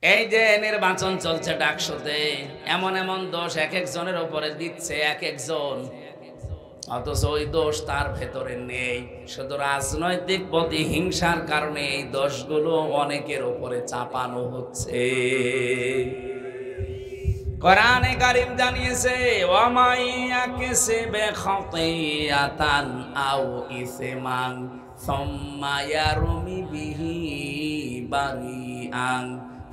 এই যে নির্বাচন চলছে ডাকসুতে, এমন এমন দোষ এক একজনের উপরে দিচ্ছে এক একজন, অথচ ওই দোষ তার ভেতরে নেই। শুধু রাজনৈতিক প্রতিহিংসার কারণে এই দোষগুলো অনেকের উপরে চাপানো হচ্ছে। কোরআনে কারীম জানিয়েছে, ওয়ামাই ইয়াকসিবে খাতিয়াতান আও ইসমান সুম্মা ইয়ারমি বিহি বারিআন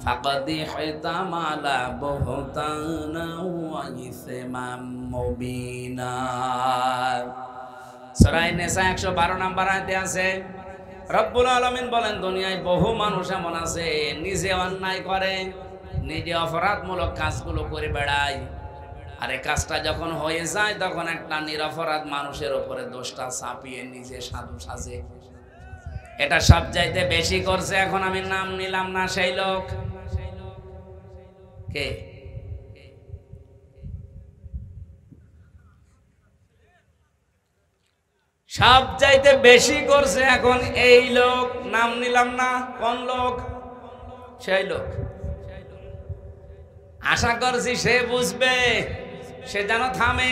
ফাকাদ ইহতামালা বুহতানা ওয়া ইসমান মুবিনা। সূরা নিসা 112 নম্বর আয়াতে আছে, রব্বুল আলামিন বলেন, দুনিয়ায় বহু মানুষ এমন আছে নিজে অন্যায় করে, নিজে অপরাধমূলক কাজগুলো করে বেড়ায়, আর এই কাজটা যখন হয়ে যায় তখন একটা নিরপরাধ মানুষের উপরে দোষটা চাপিয়ে নিজে সাধু সাজে। এটা সব চাইতে বেশি করছে, এখন আমি নাম নিলাম না, সেই লোক কে? সব চাইতে বেশি করছে এখন এই লোক, নাম নিলাম না কোন লোক, সেই লোক। আশা করছি সে বুঝবে, সে যেন থামে।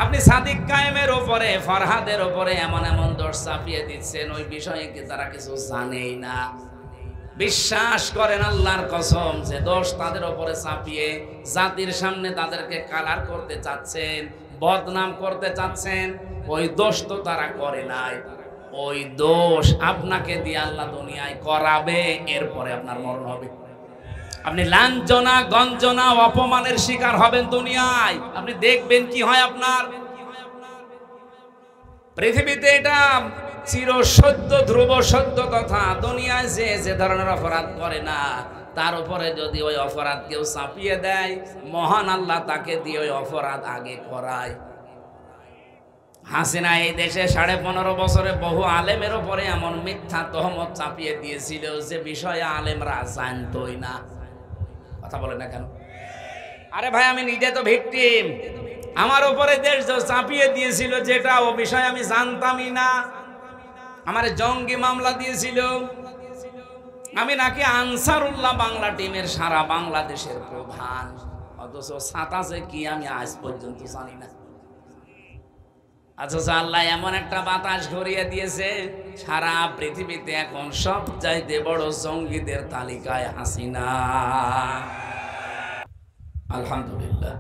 আপনি সাদিক কায়েমের উপরে, ফরহাদের উপরে এমন এমন দোষ চাপিয়ে দিচ্ছেন, ওই বিষয়ে কি তারা কিছু জানেই না? বিশ্বাস করেন আল্লাহর কসম, যে দোষ তাদের উপরে চাপিয়ে জাতির সামনে তাদেরকে কালার করতে চাচ্ছেন, বদনাম করতে চাচ্ছেন, ওই দোষ তো তারা করে নাই। ওই দোষ আপনাকে দিয়ে আল্লাহ দুনিয়ায় করাবে, এরপরে আপনার মরণ হবে। আপনি লাঞ্ছনা গঞ্জনা অপমানের শিকার হবেন দুনিয়ায়, আপনি দেখবেন কি হয় আপনার। পৃথিবীতে এটা চির সত্য, ধ্রুব সত্য কথা, দুনিয়ায় যে ধরনের অপরাধ করে না, তার উপরে যদি ওই অপরাধ কেউ চাপিয়ে দেয়, মহান আল্লাহ তাকে দিয়ে ওই অপরাধ আগে করায়। হাসিনা এই দেশে 15.5 বছরে বহু আলেমের উপরে এমন মিথ্যা তহমত চাপিয়ে দিয়েছিল যে বিষয়ে আলেমরা জানতই না। কথা বলে না কেন? আরে ভাই, আমি নিজে তো ভিকটিম, আমার উপরে দেশ চাপিয়ে দিয়েছিল যেটা, ও বিষয় আমি জানতামই না। আমার জঙ্গি মামলা দিয়েছিল, আমি নাকি আনসারুল্লাহ বাংলা টিমের সারা বাংলাদেশের প্রধান, অথচ সাতাশে কি আমি আজ পর্যন্ত জানি না। অথচ আল্লাহ এমন একটা বাতাস ঘুরিয়ে দিয়েছে, সারা পৃথিবীতে এখন সব চাইতে বড় জঙ্গিদের তালিকায় হাসিনা। আলহামদুলিল্লাহ।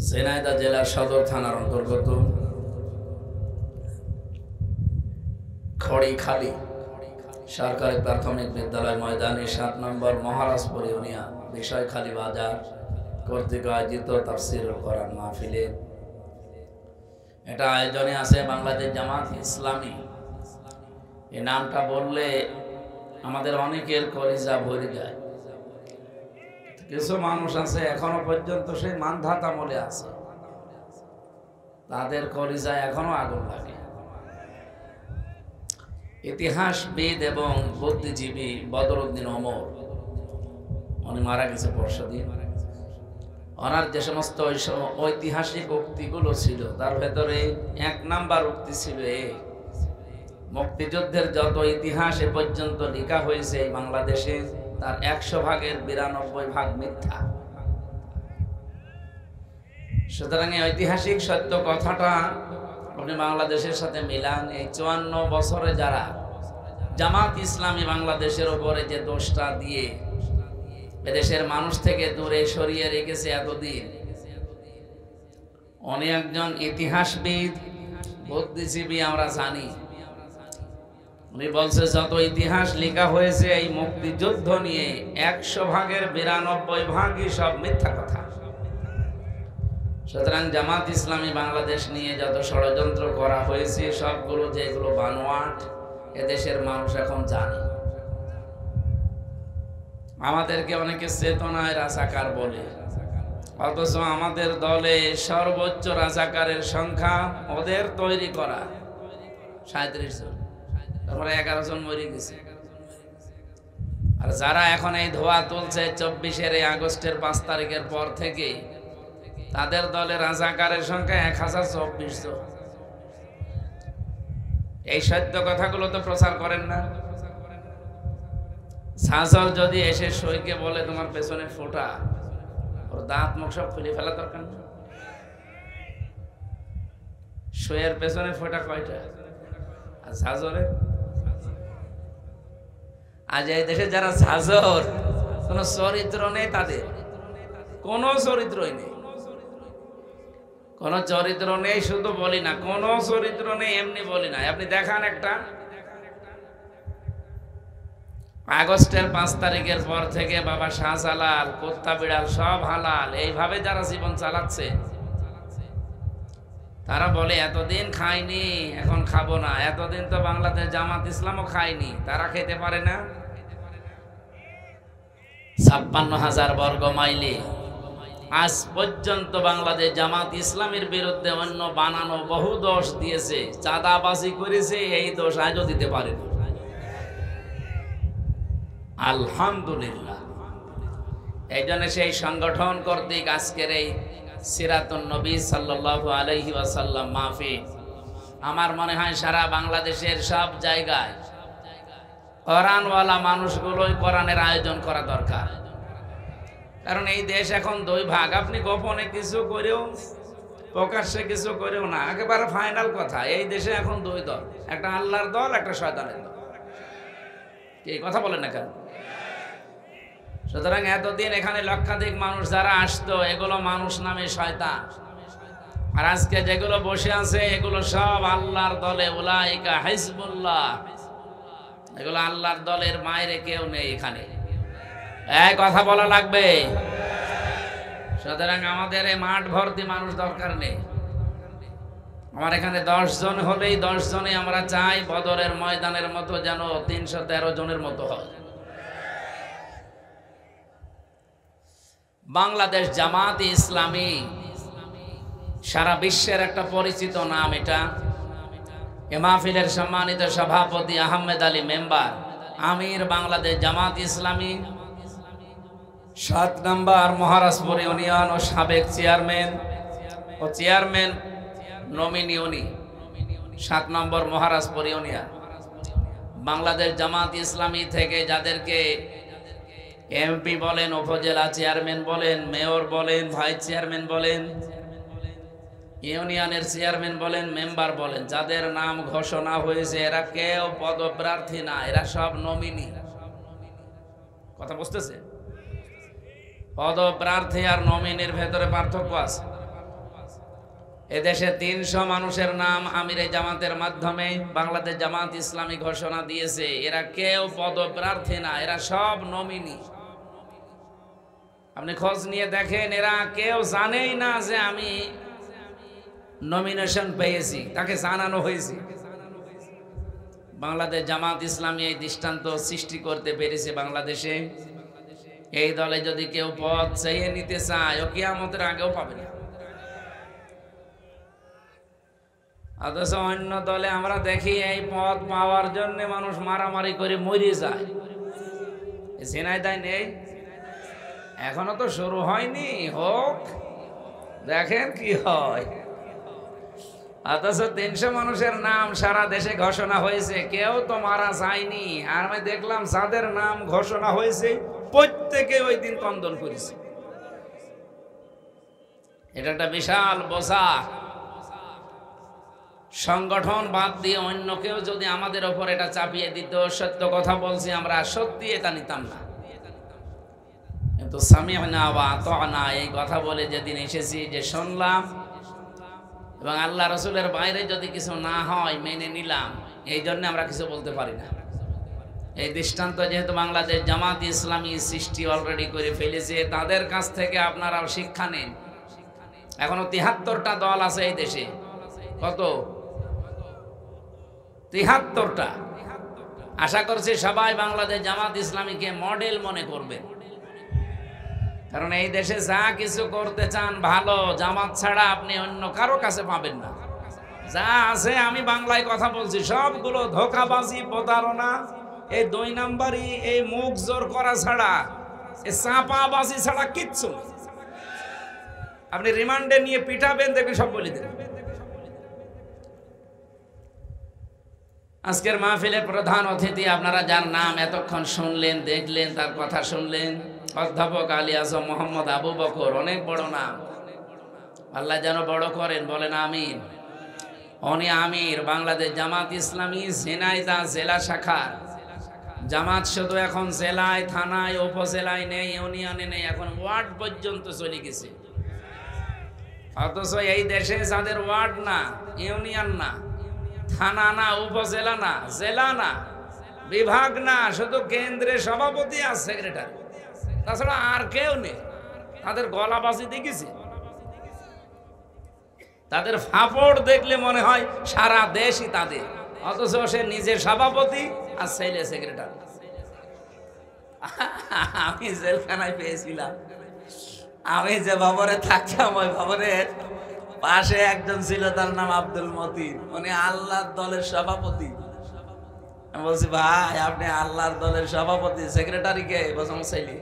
ঝিনাইদহ জেলার সদর থানার অন্তর্গত খড়িখালি সরকারি প্রাথমিক বিদ্যালয় ময়দানে 7 নম্বর মহারাজপুর ইউনিয়ন বিষয়খালী বাজার কর্তৃক আয়োজিত তাফসীরুল কোরআন মাহফিলে, এটা আয়োজনে আছে বাংলাদেশ জামাত ইসলামী। এই নামটা বললে আমাদের অনেকের কলিজা ভরে যায়। কিছু মানুষ আছে এখনো পর্যন্ত সেই মানধাত আমলে আছে, তাদের কলিজায় এখনো আগুন লাগে। ইতিহাসবিদ এবং বুদ্ধিজীবী বদরুদ্দিন ওমর, উনি মারা গেছে পরশুদিন। ওনার যে সমস্ত ঐতিহাসিক উক্তিগুলো ছিল, তার ভেতরে 1 নাম্বার উক্তি ছিল এই, মুক্তিযুদ্ধের যত ইতিহাস এ পর্যন্ত লেখা হয়েছে এই বাংলাদেশে, তার 100 ভাগের 92 ভাগ মিথ্যা। সুতরাং এই ঐতিহাসিক সত্য কথাটা আপনি বাংলাদেশের সাথে মিলান। এই 54 বছরে যারা জামাত ইসলামী বাংলাদেশের উপরে যে দোষটা দিয়ে এদেশের মানুষ থেকে দূরে সরিয়ে রেখেছে এতদিন, উনি একজন ইতিহাসবিদ, বুদ্ধিজীবী, আমরা জানি। উনি বলছে যত ইতিহাস লেখা হয়েছে এই মুক্তিযুদ্ধ নিয়ে 100 ভাগের 92 ভাগই সব মিথ্যা কথা। সুতরাং জামাত ইসলামী বাংলাদেশ নিয়ে যত ষড়যন্ত্র করা হয়েছে সবগুলো যেগুলো বানোয়াট, এদেশের মানুষ এখন জানে। আমাদেরকে অনেকে চেতনায় রাজাকার বলে, অথচ আমাদের দলে সর্বোচ্চ রাজাকারের সংখ্যা ওদের তৈরি করা 37 জন, তারপরে 11 জন মরে গেছে। আর যারা এখন এই ধোয়া তুলছে 24 আগস্টের 5 তারিখের পর থেকে, তাদের দলে রাজাকারের সংখ্যা 1024 জন। এই সত্য কথাগুলো তো প্রচার করেন না। শাসক যদি এসে সইকে বলে তোমার পেছনে ফোঁটা, ওর দাঁত মুখ সব খুলে ফেলা দরকার না? সইয়ের পেছনে ফোঁটা কয়টা? আর ঝাঁঝরের? আজ এই দেশে যারা ঝাঁঝর, কোন চরিত্র নেই তাদের, কোনো চরিত্রই নেই, কোনো চরিত্র নেই। শুধু বলি না, কোনো চরিত্র নেই এমনি বলি না। আপনি দেখান একটা আগস্টের 5 তারিখের পর থেকে বাবা শাহজালাল, কুত্তা বিড়াল সব হালাল, এইভাবে যারা জীবন চালাচ্ছে, তারা বলে এতদিন খাইনি এখন খাবো না। এতদিন তো বাংলাদেশ জামাত ইসলামও খায়নি, তারা খেতে পারে না। 56,000 বর্গ মাইলে আজ পর্যন্ত বাংলাদেশ জামাত ইসলামের বিরুদ্ধে অন্য বানানো বহু দোষ দিয়েছে, চাঁদাবাজি করেছে, এই দোষ আজও দিতে পারে না। আলহামদুলিল্লাহ। এই জন্য সেই সংগঠন কর্তৃক আজকের এই সিরাতুন নবী সাল্লাল্লাহু আলাইহি ওয়াসাল্লাম মাহফিল, আমার মনে হয় সারা বাংলাদেশের সব জায়গায় কোরআনওয়ালা মানুষগুলোই কোরআনের আয়োজন করা দরকার। কারণ এই দেশ এখন দুই ভাগ। আপনি গোপনে কিছু করেও, প্রকাশ্যে কিছু করেও না, একেবারে ফাইনাল কথা, এই দেশে এখন দুই দল, একটা আল্লাহর দল, একটা শয়তানের দল। এই কথা বলেন না কেন? সুতরাং এতদিন এখানে লক্ষাধিক মানুষ যারা আসতো, এগুলো মানুষ নামে শয়তান। আর আজকে যেগুলো বসে আছে এগুলো সব আল্লাহর দলে, উলাইকা হিজবুল্লাহ, এগুলো আল্লাহর দলের বাইরে কেউ নেই এখানে। এই কথা বলা লাগবে। সুতরাং আমাদের এই মাঠ ভর্তি মানুষ দরকার নেই। আমার এখানে 10 জন হলেই 10 জনে আমরা চাই বদরের ময়দানের মতো যেন 313 জনের মতো হয়। বাংলাদেশ জামাত ইসলামী সারা বিশ্বের একটা পরিচিত নাম। এটা এ মাহফিলের সম্মানিত সভাপতি আহমেদ আলী মেম্বার, আমির বাংলাদেশ জামাত ইসলামী, 7 নম্বর মহারাজপুর ইউনিয়ন ও সাবেক চেয়ারম্যান নমিনি উনি, 7 নম্বর মহারাজপুর ইউনিয়ন। বাংলাদেশ জামাত ইসলামী থেকে যাদেরকে এমপি বলেন, উপজেলা চেয়ারম্যান বলেন, মেয়র বলেন, ভাইস চেয়ারম্যান বলেন, ইউনিয়নের চেয়ারম্যান বলেন, মেম্বার বলেন, যাদের নাম ঘোষণা হয়েছে এরা কেউ পদপ্রার্থী না, এরা সব নমিনি। কথা বুঝতেছে? পদপ্রার্থী আর নমিনির ভেতরে পার্থক্য আছে। এদেশে 300 মানুষের নাম আমিরে জামাতের মাধ্যমে বাংলাদেশ জামাত ইসলামী ঘোষণা দিয়েছে, এরা কেউ পদপ্রার্থী না, এরা সব নমিনি। আপনি খোঁজ নিয়ে দেখেন, এরা কেউ জানেই না যে আমি নমিনেশন পেয়েছি, তাকে জানানো হয়েছে। বাংলাদেশ জামাত ইসলামী এই দৃষ্টান্ত সৃষ্টি করতে পেরেছে বাংলাদেশে। এই দলে যদি কেউ পদ চেয়ে নিতে চায়, ও কিয়ামতের আগেও পাবে না। অথচ অন্য দলে আমরা দেখি এই পদ পাওয়ার জন্য মানুষ মারামারি করে মরে যায়। ঝিনাইদহ নেই, এখনো তো শুরু হয়নি, হোক, দেখেন কি হয়। অথচ 300 মানুষের নাম সারা দেশে ঘোষণা হয়েছে, কেউ তো মারা যায়নি। আর আমি দেখলাম যাদের নাম ঘোষণা হয়েছে প্রত্যেকে ওই দিন কন্দন করেছে। এটা একটা বিশাল বোঝা। সংগঠন বাদ দিয়ে অন্য কেউ যদি আমাদের ওপর এটা চাপিয়ে দিত, সত্য কথা বলছি, আমরা সত্যি এটা নিতাম না। কিন্তু সামি'না ওয়া আতা'না এই কথা বলে যেদিন এসেছি, যে শুনলাম এবং আল্লাহ রসুলের বাইরে যদি কিছু না হয় মেনে নিলাম, এই জন্য আমরা কিছু বলতে পারি না। এই দৃষ্টান্ত যেহেতু বাংলাদেশ জামাত ইসলামী সৃষ্টি অলরেডি করে ফেলেছে, তাদের কাছ থেকে আপনারাও শিক্ষা নেন। এখনো 73টা দল আছে এই দেশে। কত? 73টা। আশা করছি সবাই বাংলাদেশ জামাত ইসলামীকে মডেল মনে করবে। কারণ এই দেশে যা কিছু করতে চান ভালো, জামাত ছাড়া আপনি অন্য কারো কাছে পাবেন না। যা আছে, আমি বাংলায় কথা বলছি, সবগুলো ধোঁকাবাজি, প্রতারণা, এই 2 নাম্বারই, এই মুখ জোর করা ছাড়া, এই চাপাবাজি ছাড়া কিচ্ছু। আপনি রিমান্ডে নিয়ে পিটাবেন, দেখবেন সব বলে দেবেন। আজকের মাহফিলের প্রধান অতিথি আপনারা যার নাম এতক্ষণ শুনলেন, দেখলেন, তার কথা শুনলেন, অধ্যাপক আলী আজম মোহাম্মদ আবু বকর। অনেক বড় নাম, আল্লাহ যেন বড় করেন, বলেন আমিন। উনি আমির বাংলাদেশ জামাত ইসলামী ঝিনাইদহ জেলা শাখা। জামাত শুধু এখন জেলায়, থানায়, উপজেলায় নেই, ইউনিয়নে নেই, এখন ওয়ার্ড পর্যন্ত চলে গেছে। অথচ এই দেশে যাদের ওয়ার্ড না, ইউনিয়ন না, থানা না, উপজেলা না, জেলা না, বিভাগ না, শুধু কেন্দ্রের সভাপতি আর সেক্রেটারি, তাছাড়া আর কেউ নেই। তাদের গলাবাজি দেখেছি, তাদের ফাপড় দেখলে মনে হয় সারা দেশই তাদের, অথচ সে নিজের সভাপতি আর ছেলে সেক্রেটারি। আমি জেলখানায় পেয়েছিলাম, আমি যে ভবনে থাকতাম ওই ভবনের পাশে একজন ছিল, তার নাম আব্দুল মতিন। উনি আল্লাহর দলের সভাপতি। আমি বলছি, ভাই আপনি আল্লাহর দলের সভাপতি, সেক্রেটারি কে? বলছি ছেলে।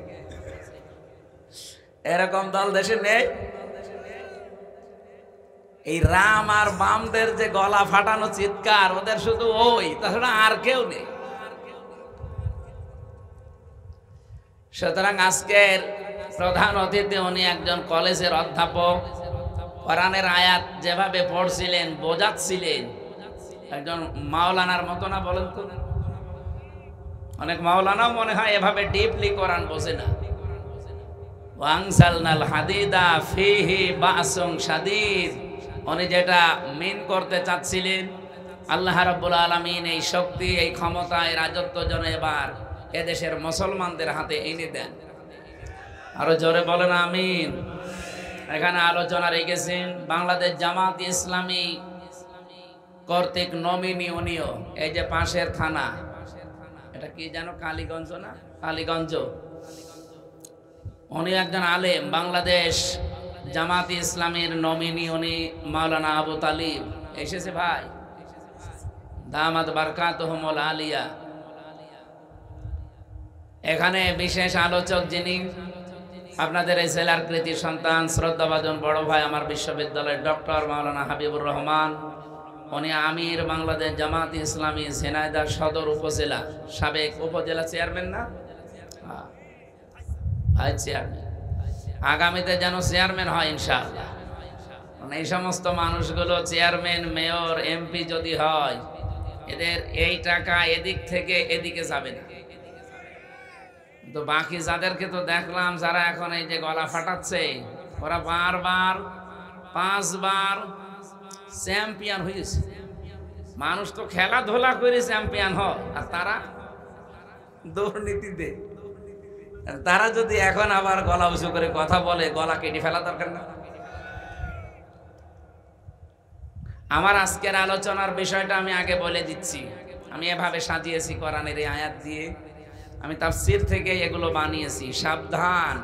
এরকম দল দেশে নেই। এই রাম আর বামদের যে গলা ফাটানো চিৎকার, ওদের শুধু ওই, তাছাড়া আর কেউ নেই। সুতরাং আজকের প্রধান অতিথি উনি একজন কলেজের অধ্যাপক। কোরআনের আয়াত যেভাবে পড়ছিলেন, বোঝাচ্ছিলেন, একজন মাওলানার মতো না? বলেন তো, অনেক মাওলানাও মনে হয় এভাবে ডিপলি কোরআন বোঝে না। ওয়াংসালনাল হাদিদা ফিহি বাসুন শাদীদ, উনি যেটা মিন করতে চাচ্ছিলেন, আল্লাহ রাব্বুল আলামিন এই শক্তি, এই ক্ষমতা, এই রাজত্ব যেন এবার এদেশের মুসলমানদের হাতে এনে দেন। আরো জোরে বলেন আমিন। এখানে আলোচনা রেখেছেন বাংলাদেশ জামাত ইসলামী কর্তৃক নমিনীয়, এই যে পাশের থানা, এটা কি জানো, কালীগঞ্জ না? কালীগঞ্জ। উনি একজন আলেম, বাংলাদেশ জামাত ইসলামীর নমিনি উনি মাওলানা আবু তালিব এসেছে ভাই, দামাত বারকাতুহুমুল আলিয়া। এখানে বিশেষ আলোচক যিনি, আপনাদের এই জেলার কৃতি সন্তান, শ্রদ্ধাভাজন বড় ভাই, আমার বিশ্ববিদ্যালয়ের ডক্টর মাওলানা হাবিবুর রহমান। উনি আমির বাংলাদেশ জামাত ইসলামী ঝিনাইদহ সদর উপজেলা, সাবেক উপজেলা চেয়ারম্যান না ভাই? চেয়ারম্যান, আগামীতে যেন চেয়ারম্যান হয় ইনশাআল্লাহ। মানে এই সমস্ত মানুষগুলো চেয়ারম্যান, মেয়র, এমপি যদি হয়, এদের এই টাকা এদিক থেকে এদিকে যাবে না। তো বাকি যাদেরকে তো দেখলাম, যারা এখন এই যে গলা ফাটাচ্ছে, ওরা বারবার 5 বার চ্যাম্পিয়ন হয়েছে। মানুষ তো খেলাধুলা করে চ্যাম্পিয়ন হয়, আর তারা দুর্নীতিতে। তারা যদি এখন আবার গলা উঁচু করে কথা বলে, গলা কেটে ফেলা দরকার না? আমার আজকের আলোচনার বিষয়টা আমি আগে বলে দিচ্ছি। আমি এভাবে সাজিয়েছি কোরআনের এই আয়াত দিয়ে, আমি তাফসীর থেকে এগুলো বানিয়েছি। সাবধান,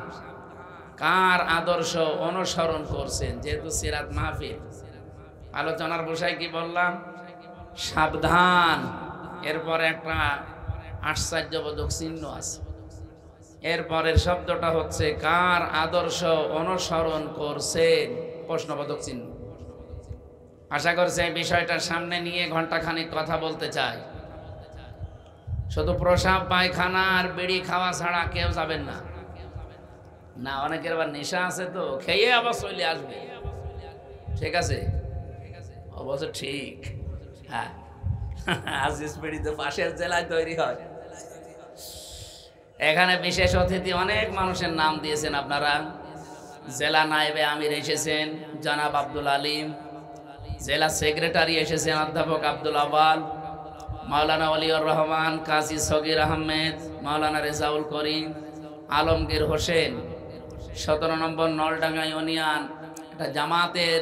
কার আদর্শ অনুসরণ করছেন? যেহেতু সিরাত মাহফিল, আলোচনার বিষয় কি বললাম? সাবধান। এরপরে একটা আশ্চর্যবোধক চিহ্ন আছে। এরপরের শব্দটা হচ্ছে কার আদর্শ অনুসরণ করছেন, প্রশ্নবোধক চিহ্ন। আশা করছি এই বিষয়টা সামনে নিয়ে ঘন্টাখানিক কথা বলতে চাই। শুধু প্রসাব, পায়খানা আর বিড়ি খাওয়া ছাড়া কেউ যাবেন না। না, অনেকের আবার নেশা আছে, তো খেয়ে আবার চলে আসবে। ঠিক আছে, অবশ্য ঠিক। হ্যাঁ, আজিজ বিড়ি তো পাশের জেলায় তৈরি হয়। এখানে বিশেষ অতিথি অনেক মানুষের নাম দিয়েছেন আপনারা। জেলা নায়েবে আমির এসেছেন জনাব আব্দুল আলিম, জেলা সেক্রেটারি এসেছেন অধ্যাপক আব্দুল আওয়াল, মাওলানা ওলিউর রহমান, কাজী সগির আহমেদ, মাওলানা রেজাউল করিম, আলমগীর হোসেন। 17 নম্বর নলডাঙ্গা ইউনিয়ন, এটা জামাতের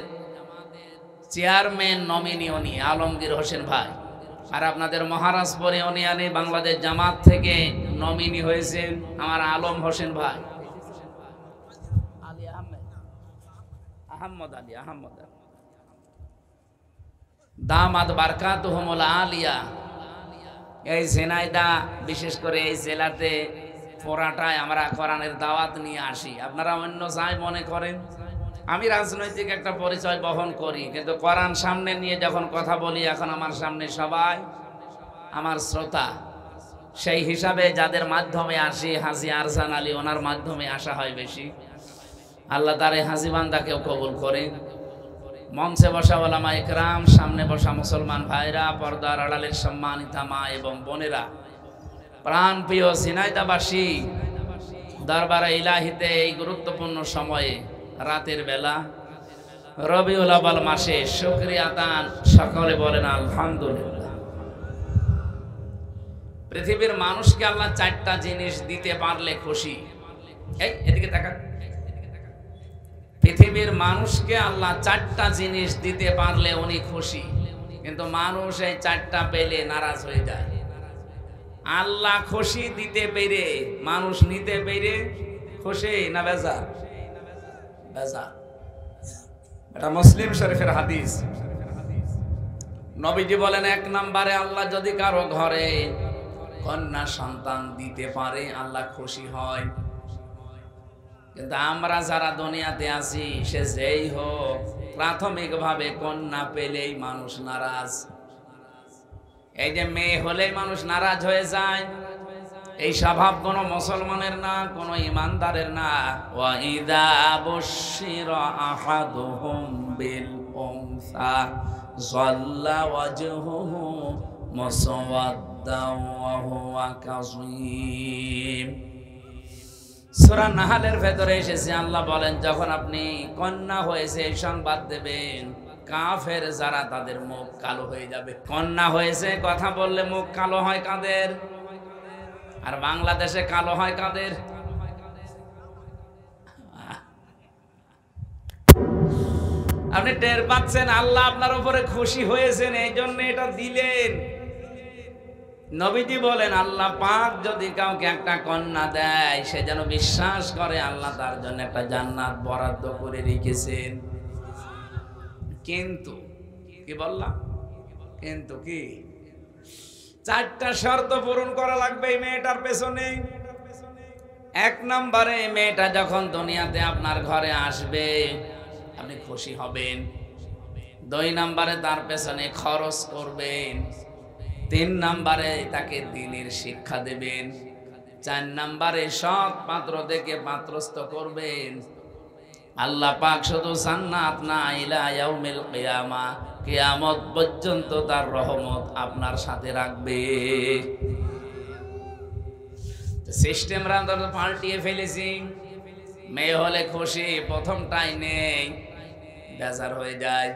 চেয়ারম্যান নমিনি উনি আলমগীর হোসেন ভাই। আর আপনাদের মহারাজপুর ইউনিয়নে বাংলাদেশ জামাত থেকে নমিনি হয়েছেন আমার আলম হোসেন ভাই, আহমদ আলী, দামাত বারকাতুহুমুল আলিয়া। এই ঝিনাইদহ, বিশেষ করে এই জেলাতে পোরাটায় আমরা কোরআনের দাওয়াত নিয়ে আসি। আপনারা অন্য যাই মনে করেন, আমি রাজনৈতিক একটা পরিচয় বহন করি, কিন্তু কোরআন সামনে নিয়ে যখন কথা বলি, এখন আমার সামনে সবাই আমার শ্রোতা, সেই হিসাবে যাদের মাধ্যমে আসি, হাজী আরজান আলী ওনার মাধ্যমে আসা হয় বেশি। আল্লাহ তার এই হাজী বান্দাকেও কবুল করে। মঞ্চে বসা ওলামা ইকরাম, সামনে বসা মুসলমান ভাইরা, পর্দার আড়ালের সম্মানিতা মা এবং বোনেরা, প্রাণ প্রিয় ঝিনাইদহবাসী, দরবারে ইলাহিতে এই গুরুত্বপূর্ণ সময়ে, রাতের বেলা, রবিউল আউয়াল মাসে শুকরিয়া দান, সকলে বলেন আলহামদুলিল্লাহ। পৃথিবীর মানুষকে আল্লাহ 4টা জিনিস দিতে পারলে খুশি। এই এদিকে তাকান। পৃথিবীর মানুষকে আল্লাহ 4টা জিনিস দিতে পারলে উনি খুশি, কিন্তু মানুষ এই 4টা পেলে নারাজ হয়ে যায়। আল্লাহ খুশি দিতে পেরে, মানুষ নিতে পেরে খুশি না বেজার? বেজার। এটা মুসলিম শরীফের হাদিস। নবীজি বলেন, 1 নম্বরে আল্লাহ যদি কারো ঘরে কন্যা সন্তান দিতে পারে আল্লাহ খুশি হয়। কিন্তু আমরা যারা দুনিয়াতে আছি, সে যেই হোক, প্রাথমিকভাবে কন্যা পেলেই মানুষ নারাজ। এই যে মেয়ে হলেই মানুষ নারাজ হয়ে যায়, এই স্বভাব কোনো মুসলমানের না, কোনো ইমানদারের না। ওয়া ইযা বুশিরা আহাদুহুম বিল উনসা যাল্লা ওয়াজহুহু মুসওয়াদ্দান ওয়া হুয়া কাযীম। সূরা নাহলের ভেতরে এসেছে, আল্লাহ বলেন, যখন আপনি কন্যা হয়েছে এই সংবাদ দেবেন, কাফের যারা, তাদের মুখ কালো হয়ে যাবে। কন্যা হয়েছে কথা বললে মুখ কালো হয় কাদের? আর বাংলাদেশে কালো হয় কাদের? আপনি টের পাচ্ছেন আল্লাহ আপনার উপরে খুশি হয়েছেন, এই জন্য এটা দিলেন। নবীজি বলেন, আল্লাহ পাক যদি কাউকে একটা কন্যা দেয়, সে যেন বিশ্বাস করে আল্লাহ তার জন্য একটা জান্নাত বরাদ্দ করে রেখেছেন। কিন্তু কি বললাম? কিন্তু কি 4টা শর্ত পূরণ করা লাগবে এই মেয়েটার পেছনে। 1 নম্বরে, মেয়েটা যখন দুনিয়াতে আপনার ঘরে আসবে আপনি খুশি হবেন। 2 নম্বরে, তার পেছনে খরচ করবেন। 3 নম্বরে, তাকে দ্বীনের শিক্ষা দেবেন। 4 নম্বরে, সৎ পাত্র দেখে পাত্রস্থ করবেন। আল্লাহ পাক শুধু জান্নাত না, ইলা ইয়াউমিল কিয়ামা, কিয়ামত পর্যন্ত তার রহমত আপনার সাথে রাখবে। সিস্টেমরা আমরা পাল্টিয়ে ফেলেছি। মেয়ে হলে খুশি, প্রথমটাই নেই, বেজার হয়ে যায়।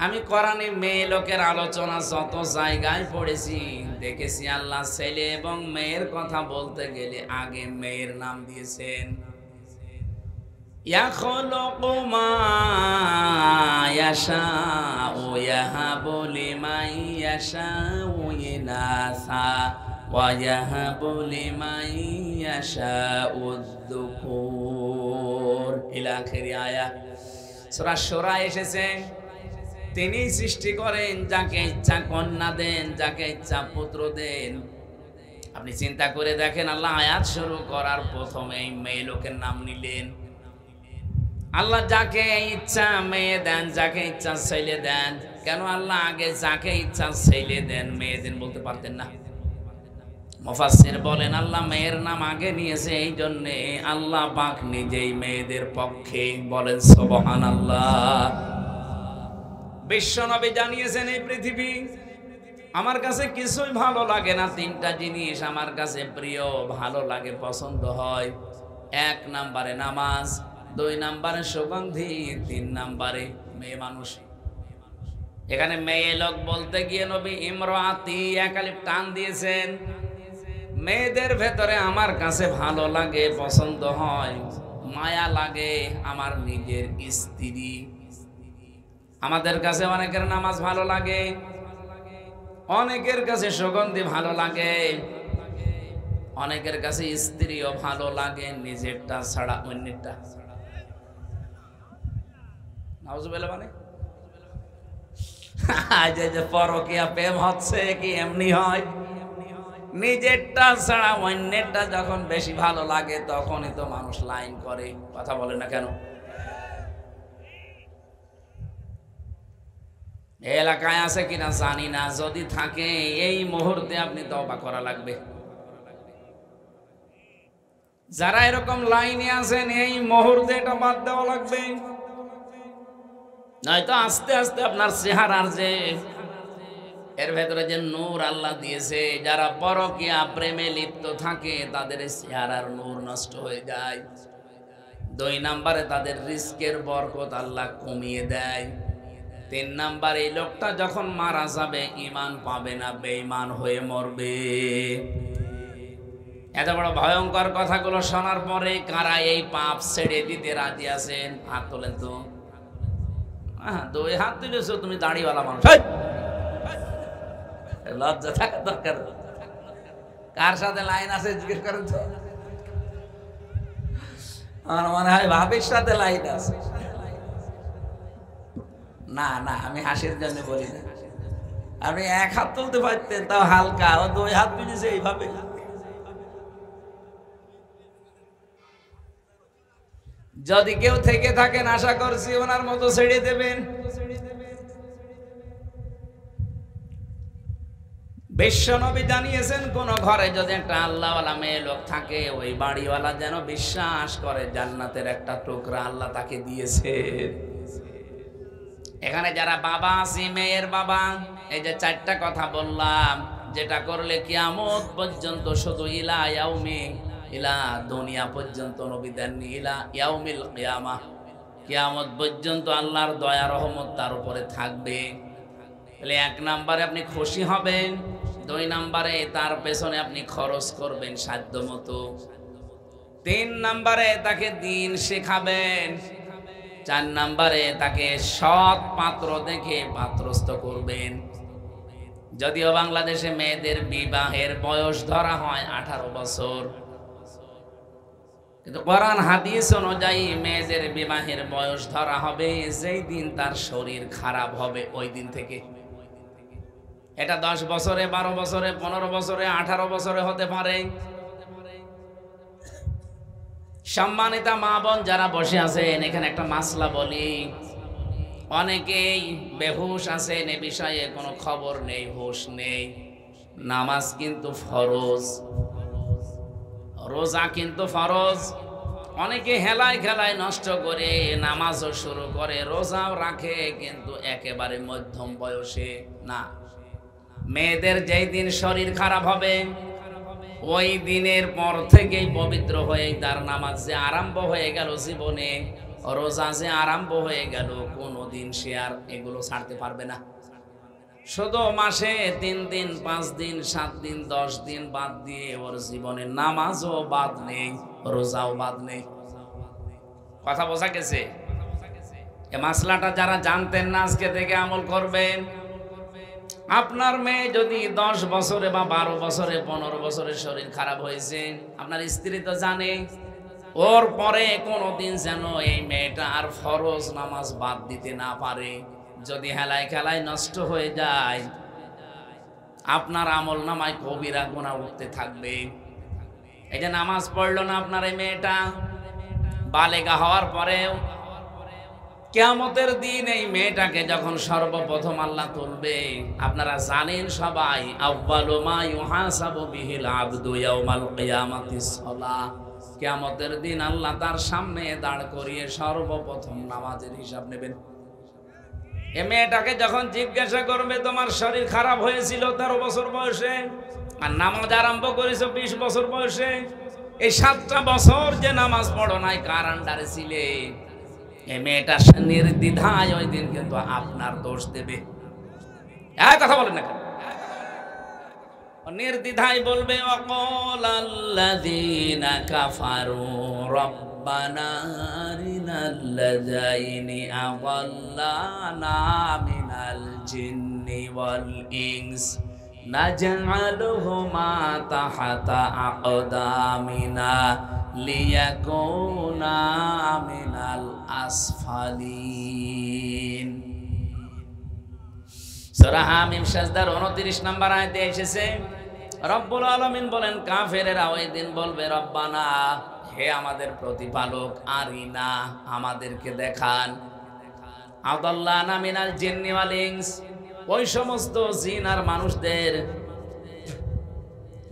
আমি কোরআনে মেয়ে লোকের আলোচনা যত জায়গায় পড়েছি, দেখেছি আল্লাহ ছেলে এবং মেয়ের কথা বলতে গেলে আগে মেয়ের নাম দিয়েছেন। ইয়াখলুকু মা ইয়াশাউ ইয়াহাবু লিমান ইয়াশাউ ইনাসা ওয়া ইয়াহাবু লিমান ইয়াশাউ যুকুর ইলা আখিরি আয়াত। সূরা শূরা এসেছে, তিনি সৃষ্টি করেন, যাকে ইচ্ছা কন্যা দেন, যাকে ইচ্ছা পুত্র দেন। আপনি চিন্তা করে দেখেন, আল্লাহ আয়াত শুরু করার প্রথমেই মেয়ে লোকের নাম নিলেন। আল্লাহ যাকে ইচ্ছা মেয়ে দেন, যাকে ইচ্ছা ছেলে দেন। কেন আল্লাহ আগে যাকে ইচ্ছা ছেলে দেন মেয়ে দেন বলতে পারতেন না? মুফাসসির বলেন, আল্লাহ মেয়ের নাম আগে নিয়েছে এই জন্যে আল্লাহ পাক নিজেই মেয়েদের পক্ষে। বলেন সুবহানাল্লাহ। বিশ্বনবী জানিয়েছেন, এই পৃথিবী আমার কাছে কিছুই ভালো লাগে না, 3টা জিনিস আমার কাছে প্রিয়, ভালো লাগে, পছন্দ হয়। 1 নম্বরে নামাজ, 2 নম্বরে সুগন্ধি, 3 নম্বরে মেয়ে মানুষ। এখানে মেয়ে লোক বলতে গিয়ে নবী ইমরাতি একালিফ টান দিয়েছেন। মেয়েদের ভেতরে আমার কাছে ভালো লাগে, পছন্দ হয়, মায়া লাগে আমার নিজের স্ত্রী। আমাদের কাছে অনেকের নামাজ ভালো লাগে, অনেকের কাছে সুগন্ধি ভালো লাগে, অনেকের কাছে স্ত্রীও ভালো লাগে, নিজেরটা ছাড়া অন্যেরটা। নাউজুবিল্লাহ। মানে যে পরকীয়া প্রেম হচ্ছে কি এমনি হয়? নিজেরটা ছাড়া অন্যেরটা যখন বেশি ভালো লাগে তখনই তো মানুষ লাইন করে। কথা বলে না কেন? এই এলাকায় আছে কিনা জানি না, যদি থাকে এই মুহূর্তে আপনি তওবা করা লাগবে। যারা এরকম লাইনে আছেন এই মুহূর্তে এটা বাদ দেওয়া লাগবে, নয়তো আস্তে আস্তে আপনার চেহারার যে এর ভেতরে যে নূর আল্লাহ দিয়েছে, যারা পরকীয়া প্রেমে লিপ্ত থাকে তাদের চেহারার নূর নষ্ট হয়ে যায়। 2 নম্বরে তাদের রিস্কের বরকত আল্লাহ কমিয়ে দেয়। 3 নম্বরে এই লোকটা যখন মারা যাবে ঈমান পাবে না, বেঈমান হয়ে মরবে। এত বড় ভয়ঙ্কর কথাগুলো শোনার পরে কারা এই পাপ ছেড়ে দিতে রাজি আছেন? হাত তোলেন তো। 2 হাত তুলেছো তুমি, দাড়িওয়ালা মানুষ, লজ্জা থাকা দরকার। কার সাথে লাইন আছে জিজ্ঞেস করেন তো। আমার মনে হয় ভাবির সাথে লাইন আছে। না না, আমি হাসির জন্য বলি না। আপনি 1 হাত তুলতে পারতেন, তাও হালকা। ও 2 হাত তুলেছে এইভাবে। যদি কেউ থেকে থাকেন আশা করছি ওনার মতো ছেড়ে দেবেন। বিশ্বনবী জানিয়েছেন, কোন ঘরে যদি একটা আল্লাহওয়ালা মেয়ে লোক থাকে, ওই বাড়িওয়ালা যেন বিশ্বাস করে জান্নাতের একটা টুকরা আল্লাহ তাকে দিয়েছে। এখানে যারা বাবা আছি, মেয়ের বাবা, এই যে 4টা কথা বললাম, যেটা করলে কিয়ামত পর্যন্ত, শুধু ইলা ইয়াউমি, ইলা দুনিয়া পর্যন্ত নবী দেননি, ইলা ইয়াউমিল কিয়ামা, কিয়ামত পর্যন্ত আল্লাহর দয়া রহমত তার উপরে থাকবে। তাহলে 1 নম্বরে আপনি খুশি হবেন, 2 নম্বরে তার পেছনে আপনি খরচ করবেন সাধ্য মতো, 3 নম্বরে তাকে দ্বীন শেখাবেন, 4 নম্বরে তাকে সৎ পাত্র দেখে পাত্রস্থ করবেন। যদিও বাংলাদেশে মেয়েদের বিবাহের বয়স ধরা হয় 18 বছর, কিন্তু কোরআন হাদিস অনুযায়ী মেয়েদের বিবাহের বয়স ধরা হবে যেই দিন তার শরীর খারাপ হবে ওই দিন থেকে। এটা 10 বছরে, 12 বছরে, 15 বছরে, 18 বছরে হতে পারে। সম্মানিতা মা বোন যারা বসে আছেন, এখানে একটা মাসলা বলি। অনেকেই বেহুশ আছেন, এ বিষয়ে কোনো খবর নেই, হুঁশ নেই। নামাজ কিন্তু ফরজ, রোজা কিন্তু ফরজ। অনেকে হেলায় খেলায় নষ্ট করে নামাজও শুরু করে, রোজাও রাখে, কিন্তু একেবারে মধ্যম বয়সে না। মেয়েদের যেই দিন শরীর খারাপ হবে ওই দিনের পর থেকেই পবিত্র হয়ে তার নামাজ যে আরম্ভ হয়ে গেল জীবনে, রোজা যে আরম্ভ হয়ে গেল, কোনোদিন সে আর এগুলো ছাড়তে পারবে না। শুধু মাসে 3 দিন, 5 দিন, 7 দিন, 10 দিন বাদ দিয়ে ওর জীবনে নামাজও বাদ নেই, রোজাও বাদ নেই। কথা বোঝা গেছে? এই মাসলাটা যারা জানতেন না, আজকে থেকে আমল করবেন। আপনার মেয়ে যদি 10 বছরে বা 12 বছরে, 15 বছরে শরীর খারাপ হয়েছে, আপনার স্ত্রী তো জানে, ওর পরে কোনোদিন যেন এই মেয়েটা আর ফরজ নামাজ বাদ দিতে না পারে। যদি হেলায় খেলায় নষ্ট হয়ে যায়, আপনার আমল নামায় কবিরা গুনাহ উঠতে থাকবে। এই যে নামাজ পড়লো না আপনার এই মেয়েটা, বালেগা হওয়ার পরেও কিয়ামতের দিন এই মেয়েটাকে যখন সর্বপ্রথম আল্লাহ তুলবে, আপনারা জানেন সবাই, আউয়ালু মা ইউহাসাবু বিহিল আবদু ইয়াউমাল কিয়ামাতিস সালাহ। কিয়ামতের দিন আল্লাহ তার সামনে দাঁড় করিয়ে সর্বপ্রথম নামাজের হিসাব নেবেন। এই মেয়েটাকে যখন জিজ্ঞাসা করবে, তোমার শরীর খারাপ হয়েছিল 13 বছর বয়সে, আর নামাজ আরম্ভ করেছো 20 বছর বয়সে, এই 7টা বছর যে নামাজ পড়ো নাই, কার আন্ডারে ছিলে? এই মেয়েটা নির্দ্বিধায় ওই দিন কিন্তু আপনার দোষ দেবে। কথা বলেন না কেন? নির্দ্বিধায় বলবে, ওয়াকালাল্লাযীনা কাফারু রব্বানা আরিনাল্লাযাইনি আযাল্লানা মিনাল জিন্নি ওয়াল ইনস নাজআলুহুমা তাহাতা আকদামিনা লিয়াকুনা মিনাল আসফালিন। সূরা হামিম সাজদার 29 নম্বর আয়াতে এসেছে, রব্বুল আলামিন বলেন, কাফেরেরা ওই দিন বলবে, রব্বানা, হে আমাদের প্রতিপালক, আরিনা, আমাদেরকে দেখান, আদাল্লানা মিনাল জিন্নি ওয়াল ইনস, ওই সমস্ত জিন আর মানুষদের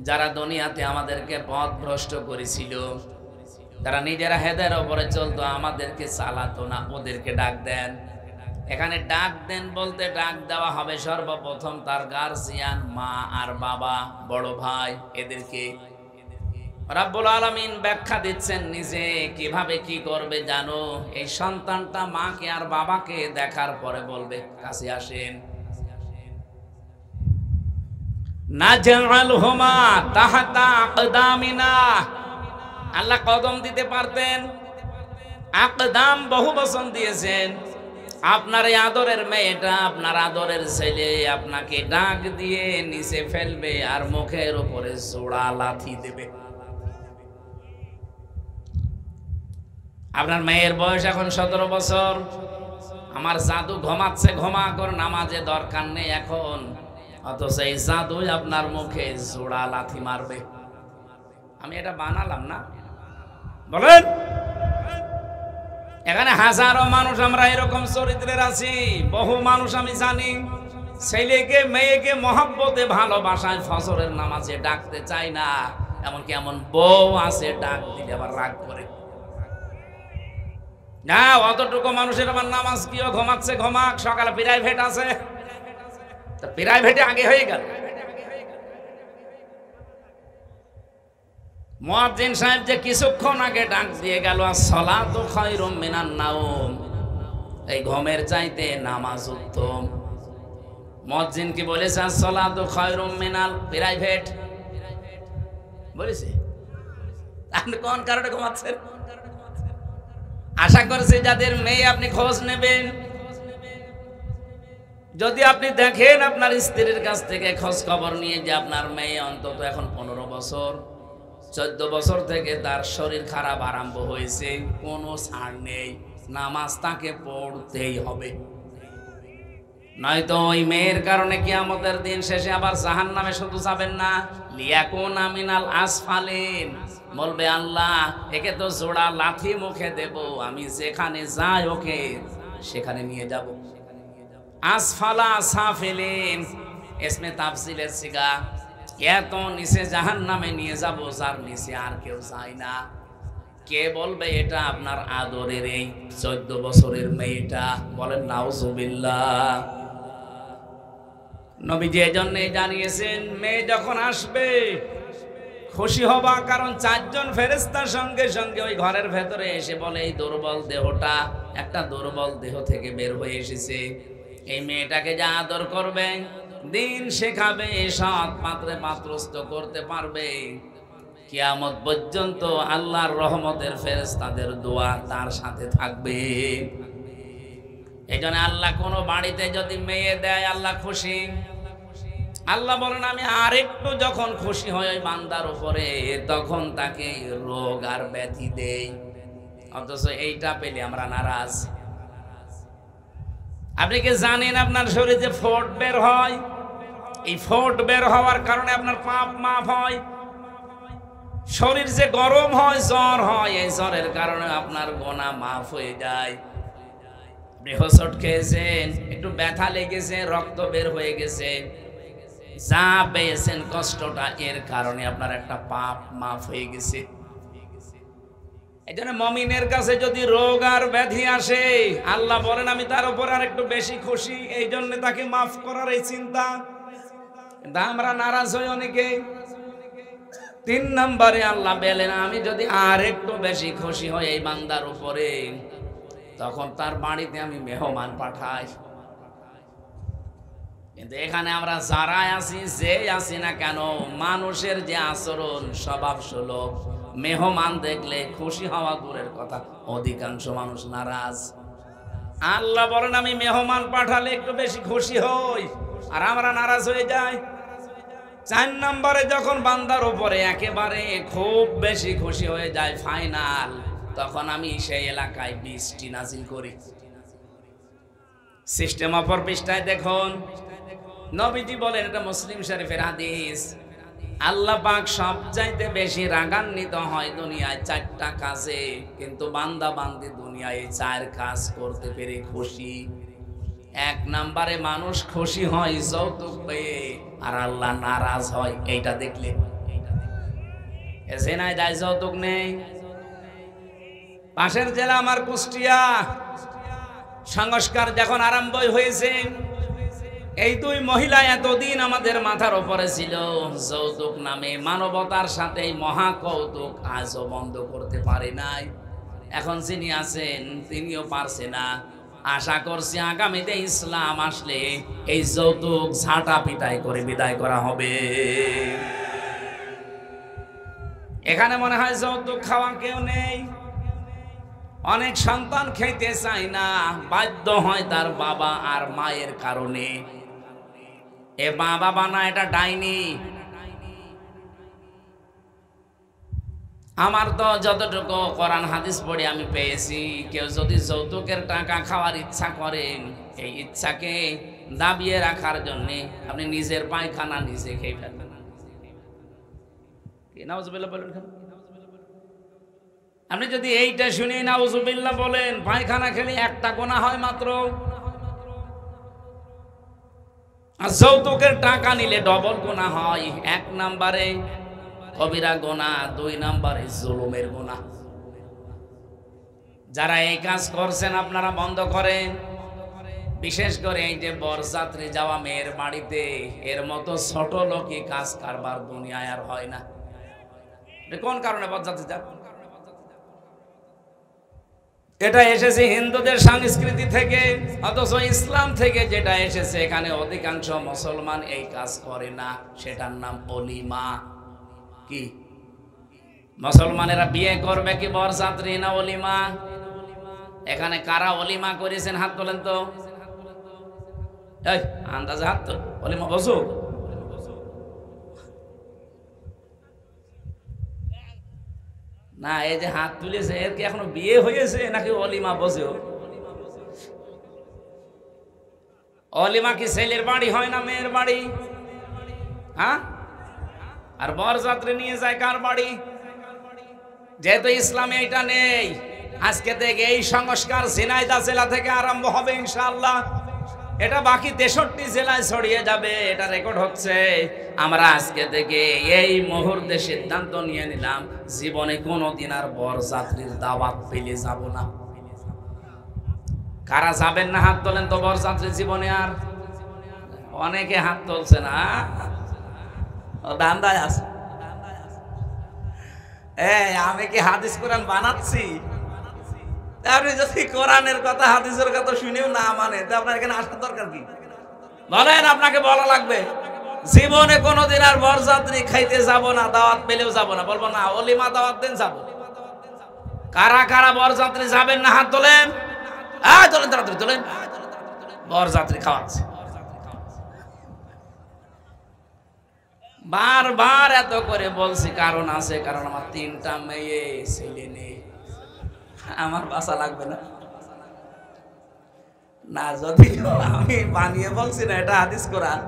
যারা দুনিয়াতে আমাদেরকে পথভ্রষ্ট করেছিল, তারা নিজেরা হেদায়ের উপরে চলতো, আমাদেরকে চালাতো না, ওদেরকে ডাক দেন। এখানে ডাক দেন বলতে ডাক দেওয়া হবে সর্বপ্রথম তার গার্জিয়ান, মা আর বাবা, বড় ভাই, এদেরকে রাব্বুল আলামিন ব্যাখ্যা দিচ্ছেন নিজে কিভাবে কি করবে জানো। এই সন্তানটা মাকে আর বাবাকে দেখার পরে বলবে, কাছে আসেন। নাজআলহুমা তাহতা আকদামিনা, আল্লাহ কদম দিতে পারতেন, আকদাম বহু বচন দিয়েছেন। আপনার এই আদরের মেয়েটা, আপনার আদরের ছেলে আপনাকে ডাক দিয়ে নিচে ফেলবে আর মুখের উপরে জোড়া লাথি দেবে। আপনার মেয়ের বয়স এখন 17 বছর, আমার জাদু ঘুমাচ্ছে, ঘুমা কর, নামাজে দরকার নেই এখন, অথচ এই জাদু আপনার মুখে জোড়া লাথি মারবে। আমি এটা বানালাম না, বলেন। এখানে হাজারো মানুষ আমরা এরকম চরিত্রের আছি, বহু মানুষ আমি জানি ছেলেকে মেয়েকে মহব্বতে ভালোবাসায় ফজরের নামাজে ডাকতে চায় না, এমনকি এমন বউ আছে ডাক দিলে আবার রাগ করে। না, অতটুকু মানুষের আবার নামাজ কিও, ঘুমাচ্ছে ঘুমাক, সকালে প্রাইভেট আছে, প্রাইভেটে আগে হয়ে গেল। মুয়াজ্জিন সাহেব যে কিছুক্ষণ আগে ডাক দিয়ে গেল, আসসালাতু খায়রুম মিনান নাওম, এই ঘুমের চাইতে নামাজ উত্তম। মুয়াজ্জিন কি বলেছে আসসালাতু খায়রুম মিনাল প্রাইভেট? বলেছে? আপনি কোন কারণে ঘুমাচ্ছেন? আশা করছি যাদের মেয়ে আপনি খোঁজ নেবেন, যদি আপনি দেখেন আপনার স্ত্রীর কাছ থেকে খোঁজ খবর নিয়ে যে আপনার মেয়ে অন্তত এখন 15 বছর, 14 বছর থেকে তার শরীর খারাপ আরম্ভ হয়েছে, কোনো ছাড় নেই, নামাজ তাকে পড়তেই হবে, নয়তো ওই মেয়ের কারণে কিয়ামতের দিন শেষে আবার জাহান্নামে শুধু যাবেন না, লিয়াকুনা মিনাল আসফালিন, বলবে আল্লাহ একে তো জোড়া লাথি মুখে দেব, আমি যেখানে যাই ওকে সেখানে নিয়ে যাব। আসফালা সাফিলিন ইসমে তাফসিলের সিগা, এত নিচে জাহান্নামে নিয়ে যাব যার নিচে আর কেউ যায় না। কে বলবে এটা? আপনার আদরের এই 14 বছরের মেয়েটা। বলেন নাউজুবিল্লাহ। নবীজি এজন্যই জানিয়েছেন মেয়ে যখন আসবে খুশি হবা, কারণ 4 জন ফেরেশতার সঙ্গে সঙ্গে ওই ঘরের ভেতরে এসে বলে এই দুর্বল দেহটা একটা দুর্বল দেহ থেকে বের হয়ে এসেছে, এই মেয়েটাকে যা আদর করবে, দিন শেখাবে, সৎ পাত্রে পাত্রস্থ করতে পারবে, কিয়ামত পর্যন্ত আল্লাহর রহমতের ফেরেশতাদের দোয়া তার সাথে থাকবে। এই জন্য আল্লাহ কোনো বাড়িতে যদি মেয়ে দেয় আল্লাহ খুশি। আল্লাহ বলেন আমি আরেকটু যখন খুশি হই ওই বান্দার উপরে, তখন তাকে রোগ আর ব্যাধি দেই, অথচ এইটা পেলে আমরা নারাজ। আপনি কি জানেন আপনার শরীরে ফোট বের হয়? এই ফোট বের হওয়ার কারণে আপনার পাপ মাফ হয়। শরীর যে গরম হয়, জ্বর হয়, এই জ্বরের কারণে আপনার গুনাহ মাফ হয়ে যায়। হোঁচট খেয়েছেন, একটু ব্যথা লেগেছে, রক্ত বের হয়ে গেছে, যা পেয়েছেন কষ্টটা, এর কারণে আপনার একটা পাপ মাফ হয়ে গেছে। এই জন্য মুমিনের কাছে যদি রোগ আর ব্যাধি আসে, আল্লাহ বলেন আমি তার উপর আর একটু বেশি খুশি, এই জন্য তাকে মাফ করার এই চিন্তা। কিন্তু আমরা নারাজ হই অনেকে। 3 নম্বরে আল্লাহ বলেন আমি যদি আর একটু বেশি খুশি হই এই বান্দার উপরে, তখন তার বাড়িতে আমি মেহমান পাঠাই। কিন্তু এখানে আমরা যারা আছি, যে আছি না কেন, মানুষের যে আচরণ স্বভাব সুলভ, মেহমান দেখলে খুশি হওয়া দূরের কথা, অধিকাংশ মানুষ নারাজ। আল্লাহ বলেন আমি মেহমান পাঠালে একটু বেশি খুশি হই, আর আমরা নারাজ হয়ে যাই। 4 নম্বরে যখন বান্দার উপরে একেবারে খুব বেশি খুশি হয়ে যায়, ফাইনাল, তখন আমি সেই এলাকায় বৃষ্টি নাজিল করি। সিস্টেম অপর পৃষ্ঠায় দেখুন, নবীজি বলেন, এটা মুসলিম শরীফের হাদিস, আল্লাহ পাক সবচাইতে বেশি রাগান্বিত হয় দুনিয়ায় 4টা কাজে, কিন্তু বান্দা বান্দি দুনিয়ায় 4 কাজ করতে পেরে খুশি। 1 নম্বরে মানুষ খুশি হয় যৌতুক পেয়ে, আর আল্লাহ নারাজ হয় এইটা দেখলে। এজেনায় দায় যৌতুক নেই। পাশের জেলা আমার কুষ্টিয়া, সংস্কার যখন আরম্ভ হয়েছে, এই 2 মহিলা এতদিন আমাদের মাথার উপরে ছিল, যৌতুক নামে মানবতার সাথে মহা কৌতুক আজও বন্ধ করতে পারে নাই। এখন যিনি আছেন তিনিও পারছে না। আশা করছি আগামীতে ইসলাম আসলে এই যৌতুক ঝাঁটা পিটাই করে বিদায় করা হবে। এখানে মনে হয় যৌতুক খাওয়া কেউ নেই। অনেক সন্তান খেতে চায় না, বাধ্য হয় তার বাবা আর মায়ের কারণে। এ বাবা বানা এটা ডাইনি। আমার তো যতটুকু কোরআন হাদিস পড়ে আমি পেয়েছি, কেউ যদি যৌতুকের টাকা খাওয়ার ইচ্ছা করেন, এই ইচ্ছাকে দাবিয়ে রাখার জন্য আপনি নিজের পায়খানা নিজে খেয়ে ফেলেন। নাউজুবিল্লাহ বলেন। আপনি যদি এইটা শুনে নাউজুবিল্লাহ বলেন, পায়খানা খেলে 1টা গুনাহ হয় মাত্র। আর যৌতুকের টাকা নিলে ডবল গুনাহ হয়। 1 নম্বরে কবিরা গুনাহ, 2 নম্বরে জুলুমের গুনাহ। যারা এই কাজ করছেন আপনারা বন্ধ করেন। বিশেষ করে এই যে বরযাত্রী যাওয়া মেয়ের বাড়িতে, এর মতো ছোট লোকই কাজ কারবার দুনিয়ায় আর হয় না। কোন কারণে বরযাত্রী যান? এটা এসেছে হিন্দুদের সংস্কৃতি থেকে, অথচ ইসলাম থেকে যেটা এসেছে, এখানে অধিকাংশ মুসলমান এই কাজ করে না। সেটার নাম অলিমা। কি মুসলমানেরা বিয়ে করবে কি বরযাত্রী না অলিমা? এখানে কারা অলিমা করেছেন হাত তোলেন তো। এই আন্দাজে হাত তোল, অলিমা বসো। না, এই যে হাত তুলেছে এর কি এখনো বিয়ে হয়েছে নাকি অলিমা বসেও? অলিমা কি ছেলের বাড়ি হয় না মেয়ের বাড়ি? হ্যাঁ, আর বরযাত্রী নিয়ে যায় কার বাড়ি? যেহেতু ইসলামে এটা নেই, আজকে থেকে এই সংস্কার ঝিনাইদহ জেলা থেকে আরম্ভ হবে ইনশাআল্লাহ। এটা বাকি 63 জেলায় ছড়িয়ে যাবে। এটা রেকর্ড হচ্ছে। আমরা আজকে থেকে এই মুহূর্তে সিদ্ধান্ত নিয়ে নিলাম, জীবনে কোনোদিন আর বরযাত্রীর দাওয়াত পেলে যাব না। কারা যাবেন না হাত তোলেন তো বরযাত্রী জীবনে? আর অনেকে হাত তুলছে না, ও দান্দায় আছে। আমি কি হাদিস কোরআন বানাচ্ছি? আপনি যদি কোরআনের কথা হাদিসের কথা শুনেও না মানে, আপনার এখানে আসার দরকার কি? বলেন, আপনাকে বলা লাগবে জীবনে কোনোদিন আর বরযাত্রী খাইতে যাব না, দাওয়াত পেলেও যাব না। বলবো না, অলিমা দাওয়াত দেন যাব। কারা কারা বরযাত্রী যাবেন না হাত তোলেন। তোলেন, তাড়াতাড়ি তোলেন। বরযাত্রী খাওয়াচ্ছে। বারবার এত করে বলছি, কারণ আছে, কারণ আমার 3টা মেয়ে ছেলে নেই, আমার বাসা লাগবে না। না, যদি আমি বানিয়ে বলছি না, এটা হাদিস কোরআন,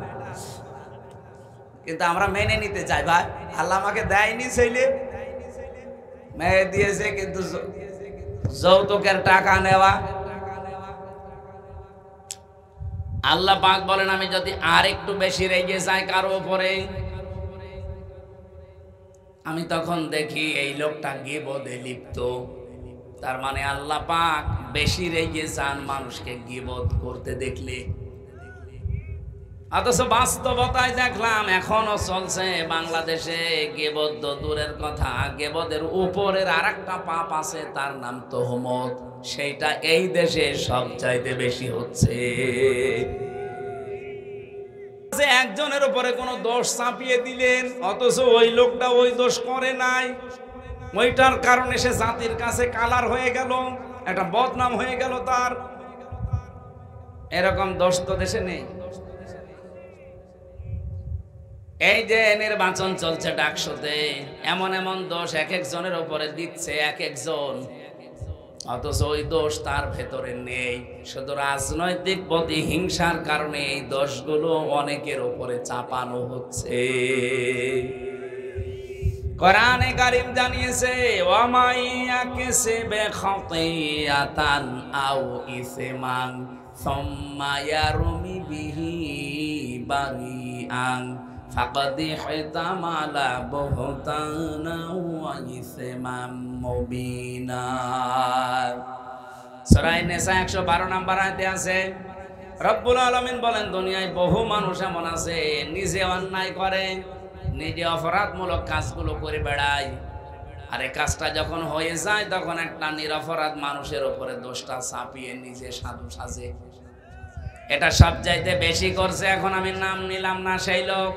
কিন্তু আমরা মেনে নিতে চাই। ভাই, আল্লাহ আমাকে দেয়নি ছেলে, মেয়ে দিয়েছে, কিন্তু যৌতুকের টাকা নেওয়া। আল্লাহ পাক বলেন, আমি যদি আর একটু বেশি রেগে যাই কারো উপরে, আমি তখন দেখি এই লোকটা গীবতে লিপ্ত। তার মানে আল্লাহ পাক বেশি রেগে যান মানুষকে গীবত করতে দেখলে। অথচ বাস্তবতায় দেখলাম এখনো চলছে বাংলাদেশে গীবত। দূরের কথা, গীবতের উপরের আরেকটা পাপ আছে, তার নাম তোহমত। সেইটা এই দেশে সবচাইতে বেশি হচ্ছে। একজনের উপরে কোনো দোষ চাপিয়ে দিলেন, অথচ ওই লোকটা ওই দোষ করে নাই। ওইটার কারণে সে জাতির কাছে কালার হয়ে গেল, একটা বদনাম হয়ে গেল তার। এরকম দোষ তো দেশে নেই। এই যে নির্বাচন চলছে ডাকসুতে, এমন এমন দোষ এক একজনের উপরে দিচ্ছে এক একজন, অথচ ওই দোষ তার ভেতরে নেই। শুধু রাজনৈতিক প্রতিহিংসার কারণে এই দোষগুলো অনেকের উপরে চাপানো হচ্ছে। কোরআনে কারীম জানিয়েছে ওয়া মাইয়াকসিবে খাতিয়াতান আও ইসমান সুম্মা ইয়ারমি বিহি বারিআন ফাকাদ ইহতামালা বুহতানা ওয়া ইসমান মুবিনা। সূরা নিসা 112 নম্বর আয়াতে আছে রব্বুল আলামিন বলেন দুনিয়ায় বহু মানুষ এমন আছে নিজে অন্যায় করে, নিজে অপরাধমূলক কাজগুলো করে বেড়ায়, আর এই কাজটা যখন হয়ে যায় তখন একটা নিরপরাধ মানুষের উপরে দোষটা চাপিয়ে নিজে সাধু সাজে। এটা সব চাইতে বেশি করছে, এখন আমি নাম নিলাম না, সেই লোক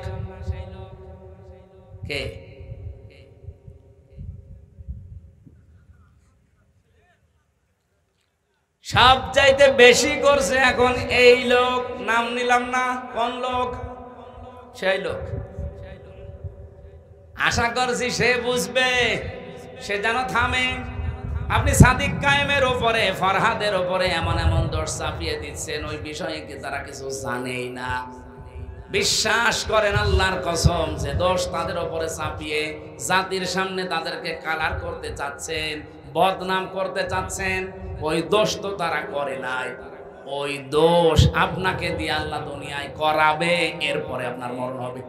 কে? সব চাইতে বেশি করছে এখন এই লোক, নাম নিলাম না, কোন লোক? সেই লোক। আশা করছি সে বুঝবে, সে যেন থামে। আপনি সাদিক কায়েমের উপরে, ফরহাদের উপরে এমন এমন দোষ চাপিয়ে দিচ্ছেন, ওই বিষয়ে কি তারা কিছু জানেই না? বিশ্বাস করেন আল্লাহর কসম, যে দোষ তাদের উপরে চাপিয়ে জাতির সামনে তাদেরকে কালার করতে চাচ্ছেন, বদনাম করতে চাচ্ছেন, ওই দোষ তো তারা করে নাই। ওই দোষ আপনাকে দিয়ে আল্লাহ দুনিয়ায় করাবে, এরপরে আপনার মরণ হবে।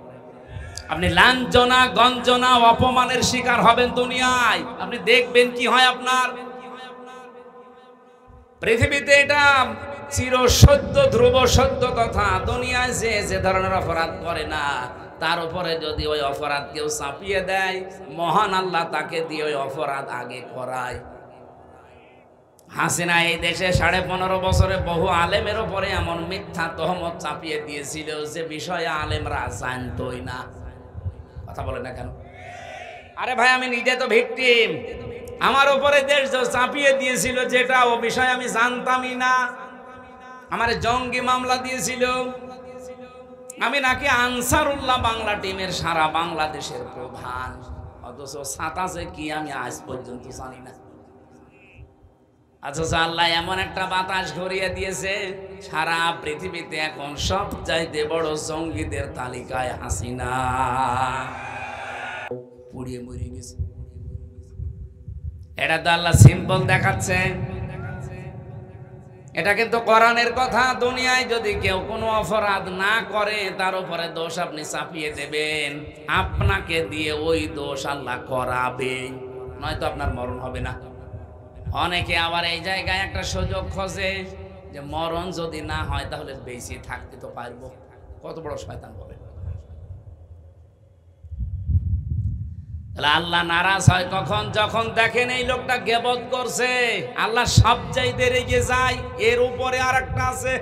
আপনি লাঞ্ছনা গঞ্জনা অপমানের শিকার হবেন দুনিয়ায়, আপনি দেখবেন কি হয় আপনার। পৃথিবীতে এটা চির সত্য, ধ্রুব সত্য কথা। দুনিয়ায় যে ধরনের অপরাধ করে না, তার উপরে যদি ওই অপরাধ কেউ চাপিয়ে দেয়, মহান আল্লাহ তাকে দিয়ে ওই অপরাধ আগে করায়। হাসিনা এই দেশে 15.5 বছরে বহু আলেমের উপরে এমন মিথ্যা তহমত চাপিয়ে দিয়েছিল যে বিষয়ে আলেমরা জানতোই না। কথা বলে না কেন? আরে ভাই, আমি নিজে তো ভিকটিম। আমার উপরে দেশ চাপিয়ে দিয়েছিল যেটা, ও বিষয় আমি জানতামই না। আমার জঙ্গি মামলা দিয়েছিল, আমি নাকি আনসারুল্লাহ বাংলা টিমের সারা বাংলাদেশের প্রধান, অথচ সাতাশে কি আমি আজ পর্যন্ত জানি না। আচ্ছা, আল্লাহ এমন একটা বাতাস ঘুরিয়ে দিয়েছে, সারা পৃথিবীতে এখন সব চাইতে বড় জঙ্গিদের তালিকায় হাসিনা। পুড়িয়ে মরে গেছে। এটা তো আল্লাহ সিম্পল দেখাচ্ছে, এটা কিন্তু কোরআনের কথা। দুনিয়ায় যদি কেউ কোনো অপরাধ না করে, তার উপরে দোষ আপনি চাপিয়ে দেবেন, আপনাকে দিয়ে ওই দোষ আল্লাহ করাবে, নয়তো আপনার মরণ হবে না। অনেকে আবার এই জায়গায় একটা সুযোগ খোঁজে যে মরণ যদি না হয় তাহলে বেঁচে থাকতে তো পারবো। কত বড় শয়তান হবে! আল্লাহ নারাজ হয় কখন? যখন দেখেন এই লোকটা গীবত করছে। আল্লাহ সব চাইতে রেগে যায়, এর উপরে আর একটা আছে।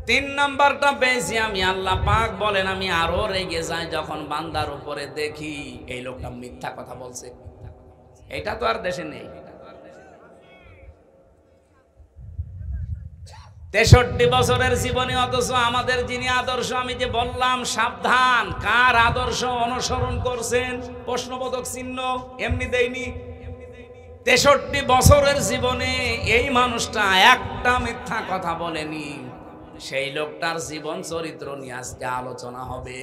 3 নাম্বারটা পেয়েছি আমি। আল্লাহ পাক বলেন আমি আরো রেগে যাই যখন বান্দার উপরে দেখি এই লোকটা মিথ্যা কথা বলছে। এটা তো আর দেশে নেই। 63 বছরের জীবনে, অথচ আমাদের যিনি আদর্শ, আমি যে বললাম সাবধান, কার আদর্শ অনুসরণ করছেন প্রশ্নবোধক চিহ্ন এমনি দেয়নি। 63 বছরের জীবনে এই মানুষটা একটা মিথ্যা কথা বলেনি। সেই লোকটার জীবন চরিত্র নিয়ে আজকে আলোচনা হবে।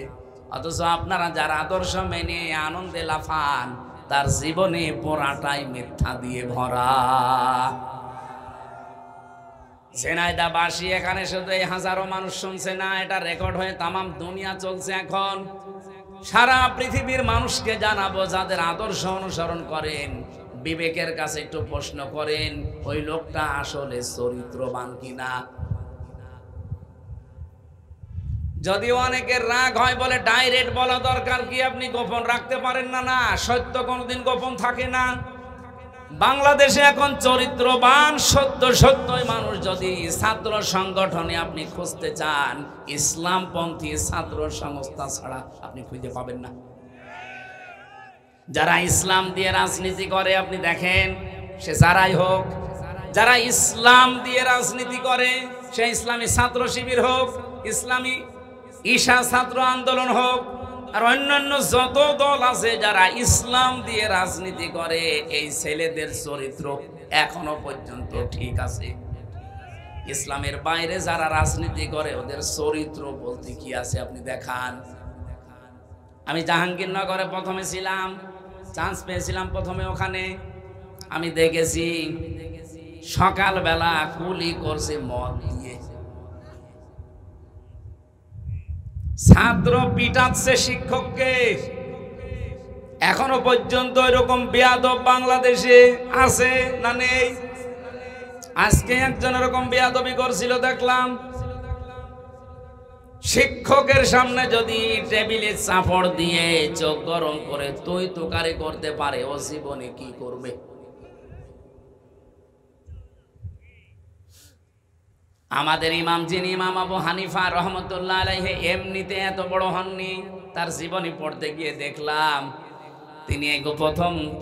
অথচ আপনারা যারা আদর্শ মেনে আনন্দে লাফান, তার জীবনে পুরাটাই মিথ্যা দিয়ে ভরা। ঝিনাইদহবাসী এখানে শুধু এই হাজারো মানুষ শুনছে না, এটা রেকর্ড হয়ে তামাম দুনিয়া চলছে। এখন সারা পৃথিবীর মানুষকে জানাবো, যাদের আদর্শ অনুসরণ করেন, বিবেকের কাছে একটু প্রশ্ন করেন ওই লোকটা আসলে চরিত্রবান কিনা। যদিও অনেকের রাগ হয়, বলে ডাইরেক্ট বলা দরকার কি, আপনি গোপন রাখতে পারেন না। না, সত্য কোনোদিন গোপন থাকে না। বাংলাদেশে এখন চরিত্রবান সত্যই মানুষ যদি ছাত্র সংগঠনে আপনি খুঁজতে চান, ইসলামপন্থী ছাত্র সংস্থা ছাড়া আপনি খুঁজে পাবেন না। যারা ইসলাম দিয়ে রাজনীতি করে আপনি দেখেন, সে যারাই হোক, যারা ইসলাম দিয়ে রাজনীতি করে, সে ইসলামী ছাত্র শিবির হোক, ইসলামী ঈশা ছাত্র আন্দোলন হোক, আর অন্যান্য যত দল আছে, যারা ইসলাম দিয়ে রাজনীতি করে, এই ছেলেদের চরিত্র এখনো পর্যন্ত ঠিক আছে। ইসলামের বাইরে যারা রাজনীতি করে, ওদের চরিত্র বলতে কি আছে আপনি দেখান। আমি জাহাঙ্গীরনগরে প্রথমে ছিলাম, চান্স পেয়েছিলাম প্রথমে ওখানে। আমি দেখেছি সকালবেলা কুলি করছে মদ দিয়ে, ছাত্র পিটাচ্ছে শিক্ষককে। এখনো পর্যন্ত এরকম বেয়াদব বাংলাদেশে আছে না নেই? আজকে একজন এরকম বেয়াদবি করছিল দেখলাম। শিক্ষকের সামনে যদি টেবিলে চাপড় দিয়ে চোখ গরম করে তুই তোকারি করতে পারে, ও জীবনে কি করবে? আমাদের ইমাম, যিনি ইমাম আবু হানিফা রহমতুল্লাহ আলাইহি, এমনিতে এত বড় হননি। তার জীবনী পড়তে গিয়ে দেখলাম তিনি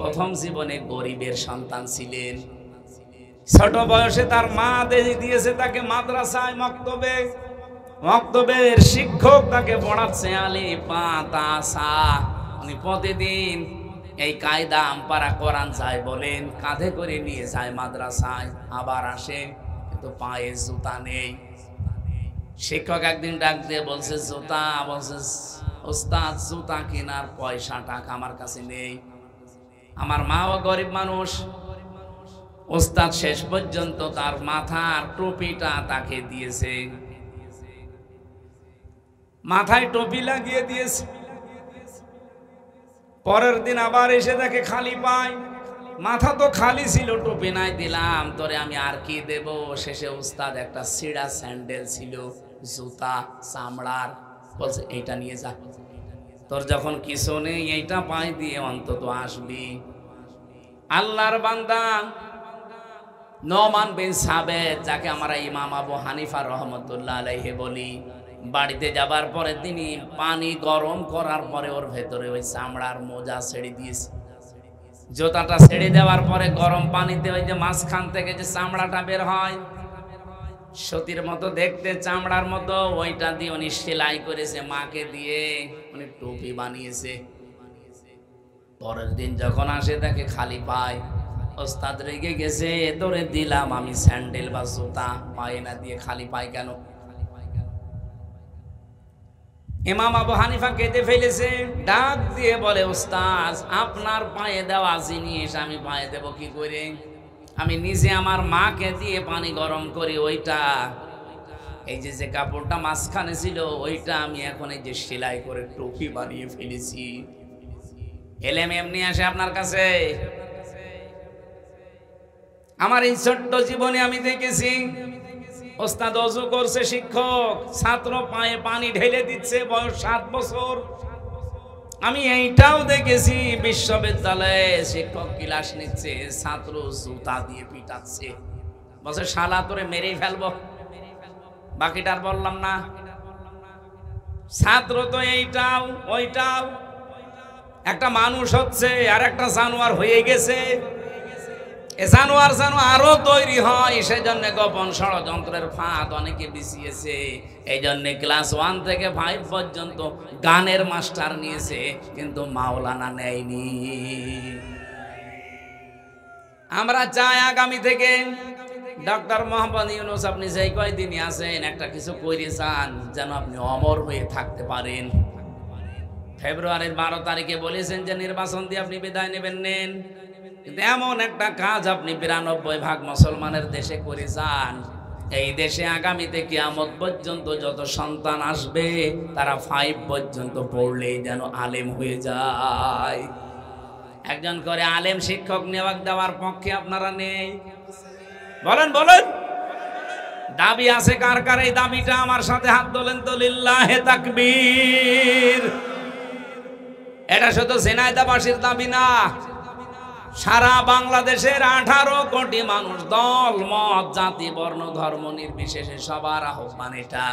প্রথম জীবনে গরিবের সন্তান ছিলেন। ছোট বয়সে তার মা দিয়েছে তাকে মাদ্রাসায়, মক্তবের শিক্ষক তাকে পড়াচ্ছে আলিফ বা তা সা। উনি প্রতিদিন এই কায়দা আমপারা কোরআন যায় বলেন, কাঁধে করে নিয়ে যায় মাদ্রাসায়, আবার আসে, কিন্তু পায়ে জুতা নেই। শিক্ষক একদিন ডাক দিয়ে বলছে জুতা, বলছে ওস্তাদ জুতা কেনার পয়সা টাকা আমার কাছে নেই। আমার মাও গরিব মানুষ। ওস্তাদ শেষ পর্যন্ত তার মাথার টুপিটা তাকে দিয়েছে, মাথায় টুপি লাগিয়ে দিয়েছে। পরের দিন আবার এসে দেখে খালি পায়, মাথা তো খালি ছিল, টুপি নাই, দিলাম তোরে আমি আর কি দেব। শেষে উস্তাদ একটা ছিঁড়া স্যান্ডেল ছিল, জুতা চামড়ার, বলছে এইটা নিয়ে যা, তোর যখন কিছু নেই এইটা পায়ে দিয়ে অন্তত আসবি। আল্লাহর বান্দা নোমান বিন সাবেত, যাকে আমরা ইমাম আবু হানিফা রহমতুল্লাহ আলাইহি বলি, বাড়িতে যাবার পরে তিনি পানি গরম করার পরে ওর ভেতরে ওই চামড়ার মোজা ছেড়ে দিয়েছে। জুতাটা ছেড়ে দেওয়ার পরে গরম পানিতে ওই যে মাঝখান থেকে যে চামড়াটা বের হয়, সতীর মতো দেখতে, চামড়ার মতো, ওইটা দিয়ে উনি সেলাই করেছে, মাকে দিয়ে উনি টুপি বানিয়েছে। পরের দিন যখন আসে দেখে খালি পায়। ওস্তাদ রেগে গেছে, তোরে দিলাম আমি স্যান্ডেল বা জুতা, পায়ে না দিয়ে খালি পায় কেন? ইমাম আবু হানিফা কেঁদে ফেলেছে, ডাক দিয়ে বলে ওস্তাদ আপনার পায়ে দেওয়া জিনিস আমি পায়ে দেব কি করে? আমি নিজে আমার মাকে দিয়ে পানি গরম করি, ওইটা এই যে কাপড়টা মাঝখানে ছিল ওইটা আমি এখন এই যে সেলাই করে টুপি বানিয়ে ফেলেছি। এলেম এমনি আসে আপনার কাছে? আমার এই ছোট্ট জীবনে আমি দেখেছি ওস্তাদ ওযু করছে, শিক্ষক ছাত্র পায়ে পানি ঢেলে দিচ্ছে, বয়স 7 বছর। আমি এইটাও দেখেছি বিশ্ববিদ্যালয়ে শিক্ষক ক্লাস নিচ্ছে, ছাত্র জুতা দিয়ে পিটাচ্ছে, বলছে শালা তোরে মেরেই ফেলবো। বাকিটার বললাম না। ছাত্র তো এইটাও ওইটাও, একটা মানুষ হচ্ছে আর একটা জানোয়ার হয়ে গেছে। জানোয়ার যেন আরো তৈরি হয়, সেজন্য গোপন ষড়যন্ত্রের ফাঁদ অনেকে বিছিয়েছে। এই জন্য ক্লাস 1 থেকে 5 পর্যন্ত গানের মাস্টার নিয়েছে, কিন্তু মাওলানা নেয়নি। আমরা চাই আগামী থেকে ডক্টর মোহাম্মদ ইউনূস আপনি যেই কয়দিনই আছেন একটা কিছু করে যান, যেন আপনি অমর হয়ে থাকতে পারেন। ফেব্রুয়ারির 12 তারিখে বলেছেন যে নির্বাচন দিয়ে আপনি বিদায় নেন, কিন্তু এমন একটা কাজ আপনি 92% মুসলমানের দেশে করে যান, এই দেশে আগামীতে কিয়ামত পর্যন্ত যত সন্তান আসবে তারা 5 পর্যন্ত পড়লেই যেন আলেম হয়ে যায়। একজন করে আলেম শিক্ষক নেওয়া দেওয়ার পক্ষে আপনারা নেই? বলেন বলেন, দাবি আছে কার কার? এই দাবিটা আমার সাথে হাত তোলেন তো, লিল্লাহে তাকবীর। এটা শুধু ঝিনাইদহবাসীর দাবি না, সারা বাংলাদেশের 18 কোটি মানুষ, দল মত জাতি বর্ণ ধর্ম নির্বিশেষে সবার আহ্বান এটা।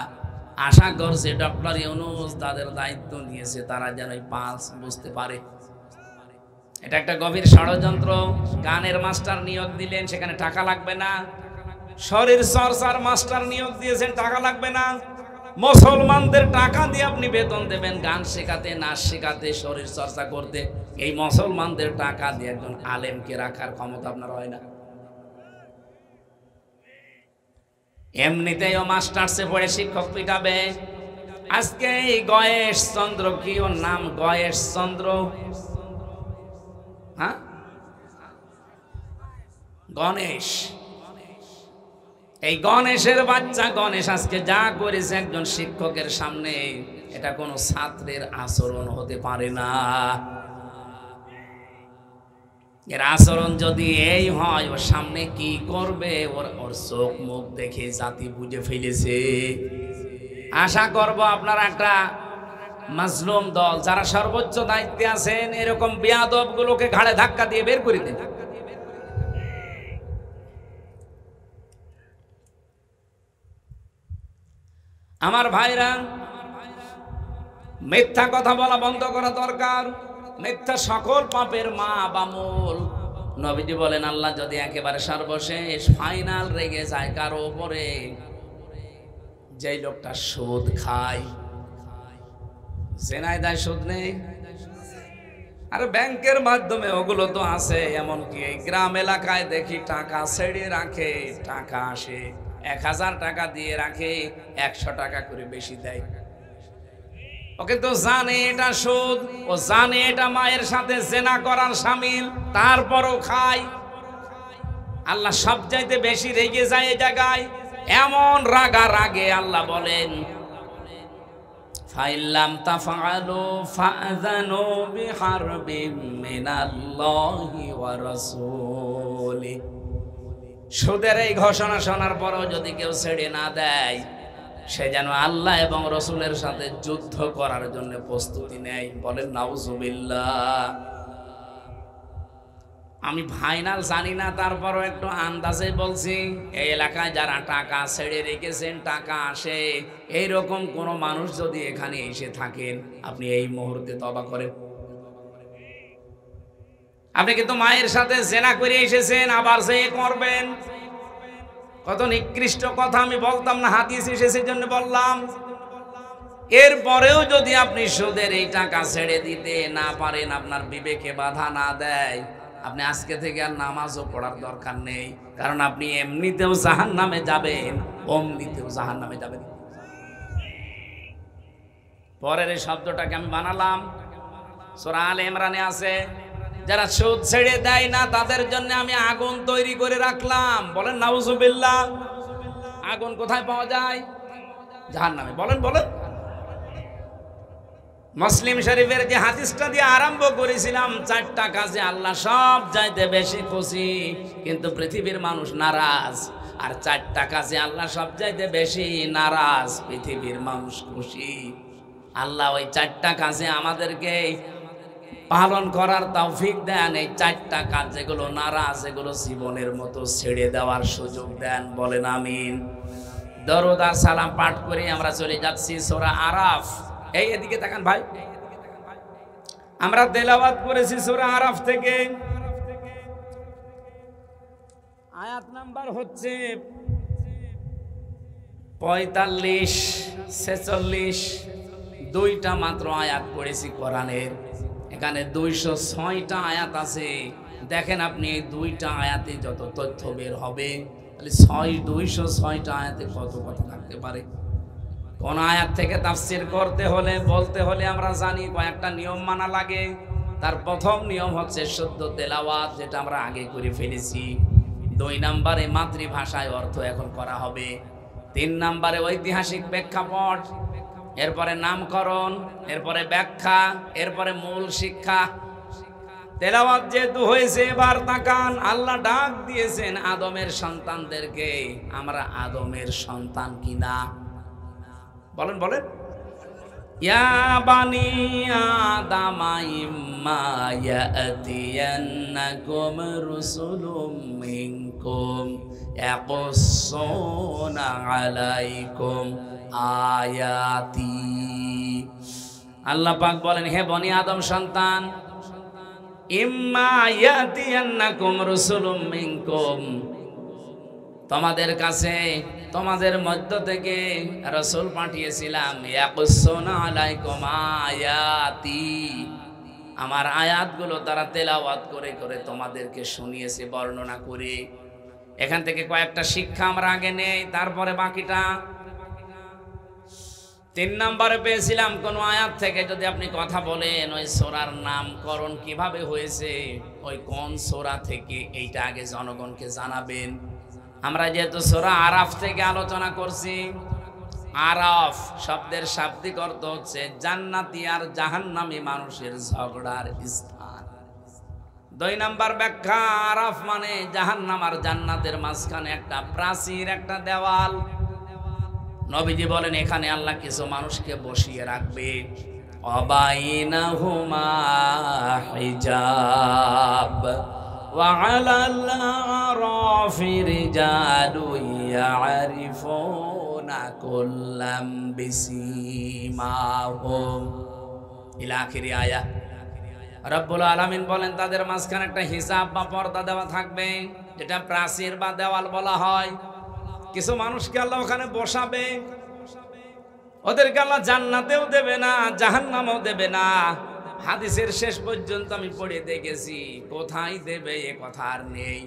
আশা করছে ডক্টর ইউনূস তাদের দায়িত্ব নিয়েছে, তারা যেন এই পালস বুঝতে পারে। এটা একটা গভীর ষড়যন্ত্র। গানের মাস্টার নিয়োগ দিলেন, সেখানে টাকা লাগবে না। শরীর চর্চার মাস্টার নিয়োগ দিয়েছেন, টাকা লাগবে না। মুসলমানদের টাকা দিয়ে আপনি বেতন দেবেন গান শেখাতে, নাচ শেখাতে, শরীর চর্চা করতে। এই মুসলমানদের টাকা দিয়ে একজন আলেমকে রাখার ক্ষমতা আপনার হয় না। এমনিতেই ও মাস্টার্সে পড়ে শিক্ষক পিটাবে, আজকে এই গয়েশ চন্দ্র, কি ওর নাম? গয়েশ চন্দ্র, হ্যাঁ, গণেশ। এই গণেশের বাচ্চা গণেশ আজকে যা করেছে একজন শিক্ষকের সামনে, এটা কোনো ছাত্রের আচরণ হতে পারে না। এর আচরণ যদি এই হয়, ওর সামনে কি করবে? ওর চোখ মুখ দেখে জাতি বুঝে ফেলেছে। আশা করব আপনারা একটা মাজলুম দল যারা সর্বোচ্চ দায়িত্বে আছেন, এরকম বেয়াদব গুলোকে ঘাড়ে ধাক্কা দিয়ে বের করে দেন। আমার ভাইরা, মিথ্যা কথা বলা বন্ধ করা দরকার। মিথ্যা সকল পাপের মা বা মূল। নবীজি বলেন, আল্লাহ যদি একেবারে সর্বশেষ ফাইনাল রেগে যায় কারো উপরে, যেই লোকটা সুদ খায়, জেনায় দেয়, সুদ নেই, আর ব্যাংকের মাধ্যমে ওগুলো তো আছে। এমনকি এই গ্রাম এলাকায় দেখি টাকা ছেড়ে রাখে, টাকা আসে 1000 টাকা দিয়ে রাখে, 100 টাকা করে বেশি দেয়। ও কিন্তু জানে এটা সুদ, ও জানে এটা মায়ের সাথে জেনা করার শামিল, তারপরও খায়। আল্লাহ সব চাইতে বেশি রেগে যায় এই জায়গায়। এমন রাগা রাগে আল্লাহ বলেন, ফাইল্লাম তাফআলু ফাআযানু বিহারবিম মিনাল্লাহি ওয়া রাসূলি। সুদের এই ঘোষণা শোনার পরও যদি কেউ ছেড়ে না দেয়, সে যেন আল্লাহ এবং রসুলের সাথে যুদ্ধ করার জন্য প্রস্তুতি নেয়। বলেন নাউজুবিল্লাহ। আমি ফাইনাল জানি না, তারপরও একটু আন্দাজে বলছি, এই এলাকায় যারা টাকা ছেড়ে রেখেছেন, টাকা আসে, এইরকম কোন মানুষ যদি এখানে এসে থাকেন, আপনি এই মুহূর্তে তওবা করেন। আপনি কিন্তু মায়ের সাথে জেনা করে এসেছেন, আবার যে করবেন। কত নিকৃষ্ট কথা আমি বলতাম না, হাদিস এসেছে জন্য বললাম। এরপরেও যদি আপনি সুদের এই টাকা ছেড়ে দিতে না পারেন, আপনার বিবেকে বাধা না দেয়, আপনি আজকে থেকে আর নামাজও পড়ার দরকার নেই। কারণ আপনি এমনিতেও জাহান্নামে যাবেন, অমনিতেও জাহান্নামে যাবেন। পরের এই শব্দটাকে আমি বানালাম, সূরা আলে ইমরানে আছে, যারা সুদ ছেড়ে দেয় না তাদের জন্য আমি আগুন তৈরি করে রাখলাম। বলেন নাউজুবিল্লাহ। আগুন কোথায় পাওয়া যায়? জাহান্নামে। বলেন বলেন। মুসলিম শরীফের যে হাদিসটা দিয়ে আরম্ভ করেছিলাম, 4টা কাজে আল্লাহ সব চাইতে বেশি খুশি, কিন্তু পৃথিবীর মানুষ নারাজ। আর 4টা কাজে আল্লাহ সব চাইতে বেশি নারাজ, পৃথিবীর মানুষ খুশি। আল্লাহ ওই 4টা কাজে আমাদেরকে পালন করার তৌফিক দেন। এই 4টা কাজ যেগুলো নারাজ, এগুলো জীবনের মতো ছেড়ে দেওয়ার সুযোগ দেন। বলেন আমিন। দরুদ আর সালাম পাঠ করে আমরা চলে যাচ্ছি সূরা আরাফ। এই এদিকে তাকান ভাই, আমরা তেলাওয়াত করেছি সূরা আরাফ থেকে। আয়াত নাম্বার হচ্ছে 45, 46। 2টা মাত্র আয়াত পড়েছি কোরআনের। এখানে 206টা আয়াত আছে। দেখেন আপনি এই 2টা আয়াতে যত তথ্য বের হবে, তাহলে 206টা আয়াতে কত কথা থাকতে পারে। কোন আয়াত থেকে তাফসীর করতে হলে, বলতে হলে আমরা জানি কয়েকটা নিয়ম মানা লাগে। তার প্রথম নিয়ম হচ্ছে শুদ্ধ তেলাওয়াত, যেটা আমরা আগে করে ফেলেছি। 2 নম্বরে মাতৃভাষায় অর্থ এখন করা হবে। 3 নম্বরে ঐতিহাসিক প্রেক্ষাপট, এরপরে নামকরণ, এরপরে ব্যাখ্যা, এরপরে মূল শিক্ষা। তেলাওয়াত যেহেতু হয়েছে, এবার তাকান, আল্লাহ ডাক দিয়েছেন আদমের সন্তানদেরকে। আমরা আদমের সন্তান কিনা? বলেন বলেন। ইয়া বানি আদামা ইম্মা ইয়াতিয়ান্নাকুম রুসুলুম মিনকুম ইয়াকুসসুনা আলাইকুম আয়াতি। আল্লাহ পাক বলেন, হে বনি আদম সন্তান, ইম্মা ইয়াতিয়ান্নাকুম রুসুলুম মিনকুম, তোমাদের কাছে, তোমাদের মধ্য থেকে রাসূল পাঠিয়েছিলাম। ইয়াকুসসুনা আলাইকুম আয়াতি, আমার আয়াতগুলো তারা তেলাওয়াত করে করে তোমাদেরকে শুনিয়েছে, বর্ণনা করে। এখান থেকে কয়েকটা শিক্ষা আমরা আগে নেই, তারপরে বাকিটা। 3 নম্বরে পেয়েছিলাম কোন আয়াত থেকে যদি আপনি কথা বলেন ওই সূরার নামকরণ কিভাবে হয়েছে, ওই কোন সূরা থেকে, এইটা আগে জনগণকে জানাবেন। আমরা যেহেতু সূরা আরাফ থেকে আলোচনা করছি, আরাফ শব্দের শাব্দিক অর্থ হচ্ছে জান্নাতি আর জাহান্নামী মানুষের ঝগড়ার স্থান। 2 নম্বর ব্যাখ্যা, আরাফ মানে জাহান্নাম আর জান্নাতের মাঝখানে একটা প্রাচীর, একটা দেওয়াল। নবীজি বলেন এখানে আল্লাহ কিছু মানুষকে বসিয়ে রাখবে, অবাইনাহুমা হিজাব ওয়া আলাল আরাফি রিজালুন ইয়ারিফুনা কুল্লাম বিসিমাহুম ইলা আখিরি আয়া। রব্বুল আলামিন বলেন তাদের মাঝখানে একটা হিসাব বা পর্দা দেওয়া থাকবে, যেটা প্রাচীর বা দেওয়াল বলা হয়। কিছু মানুষকে আল্লাহ ওখানে বসাবে, ওদেরকে আল্লাহ জান্নাতেও দেবে না, জাহান্নামেও দেবে না। হাদিসের শেষ পর্যন্ত আমি পড়ে দেখেছি, কোথায় দেবে এ কথা আর নেই।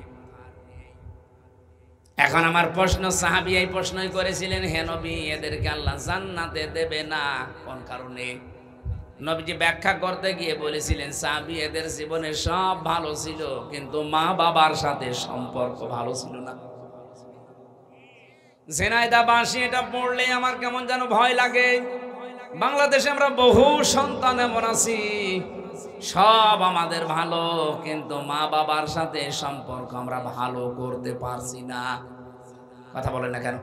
এখন আমার প্রশ্ন, সাহাবী এই প্রশ্নই করেছিলেন, হে নবী এদেরকে আল্লাহ জান্নাতে দেবে না কোন কারণে? নবীজি ব্যাখ্যা করতে গিয়ে বলেছিলেন, সাহাবী এদের জীবনে সব ভালো ছিল, কিন্তু মা বাবার সাথে সম্পর্ক ভালো ছিল না। ঝিনাইদহ বাসী এটা পড়লে আমার কেমন যেন ভয় লাগে। বাংলাদেশে আমরা বহু সন্তান এমন আছি, সব আমাদের ভালো, কিন্তু মা বাবার সাথে সম্পর্ক আমরা ভালো করতে পারছি না। কথা বলেন না কেন?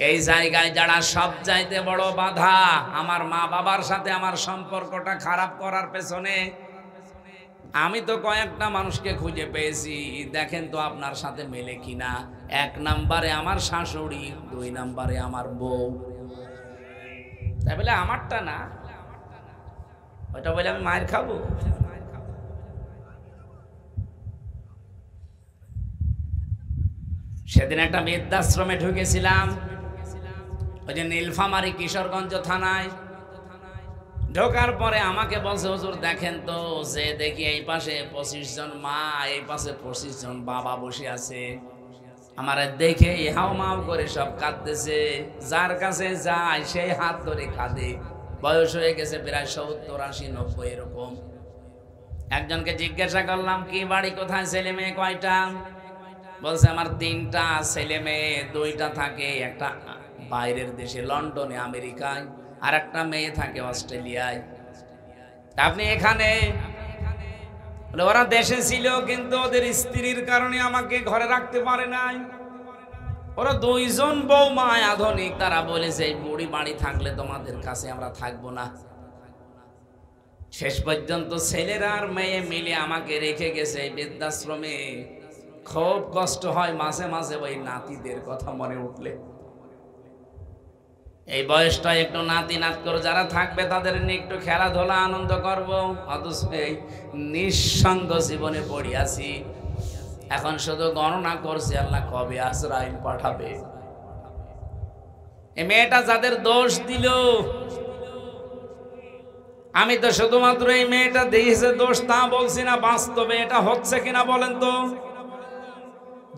এই জায়গায় যারা সব চাইতে বড় বাধা, আমার মা বাবার সাথে আমার সম্পর্কটা খারাপ করার পেছনে, আমি তো কয়েকটা মানুষকে খুঁজে পেয়েছি, দেখেন তো আপনার সাথে মেলে কিনা। 1 নম্বরে আমার শাশুড়ি, 2 নম্বরে আমার বউ। তাই বলে আমারটা না, ওইটা বলে আমি মায়ের খাবো? সেদিন একটা বৃদ্ধাশ্রমে ঢুকেছিলাম, ওই যে নীলফামারী কিশোরগঞ্জ থানায়। ঢোকার পরে আমাকে বলছে, হুজুর দেখেন তো, যে দেখি এই পাশে 25 জন মা, এই পাশে 25 জন বাবা বসে আছে। আমার দেখে হাও মাও করে সব কাঁদতেছে, যার কাছে যায় সেই হাত ধরে কাঁদে। বয়স হয়ে গেছে প্রায় 70, 80, 90 এরকম। একজনকে জিজ্ঞাসা করলাম, কি বাড়ি কোথায়, ছেলে মেয়ে কয়টা? বলছে আমার 3টা ছেলে মেয়ে, 2টা থাকে একটা বাইরের দেশে লন্ডনে আমেরিকায়, আর একটা মেয়ে থাকে অস্ট্রেলিয়ায়। আপনি এখানে? ওরা দেশে ছিল কিন্তু ওদের স্ত্রীর কারণে আমাকে ঘরে রাখতে পারে নাই। ওরা 2 জন বৌমা আধুনিক, তারা বলেছে এই বুড়ি বাড়ি থাকলে তোমাদের কাছে আমরা থাকবো না। শেষ পর্যন্ত ছেলেরা আর মেয়ে মিলে আমাকে রেখে গেছে এই বৃদ্ধাশ্রমে। খুব কষ্ট হয় মাঝে মাঝে ওই নাতিদের কথা মনে উঠলে। এই বয়সটা একটু নাতি নাত করে যারা থাকবে তাদের নিয়ে একটু খেলাধুলা আনন্দ করব, অথচ এই নিঃসঙ্গ জীবনে পড়ে আছি। এখন শুধু গণনা করছি আল্লাহ কবে আজরাইল পাঠাবে। এই মেয়েটা যাদের দোষ দিল, আমি তো শুধুমাত্র এই মেয়েটা দিয়েছে দোষ তা বলছি না, বাস্তবে এটা হচ্ছে কিনা বলেন তো?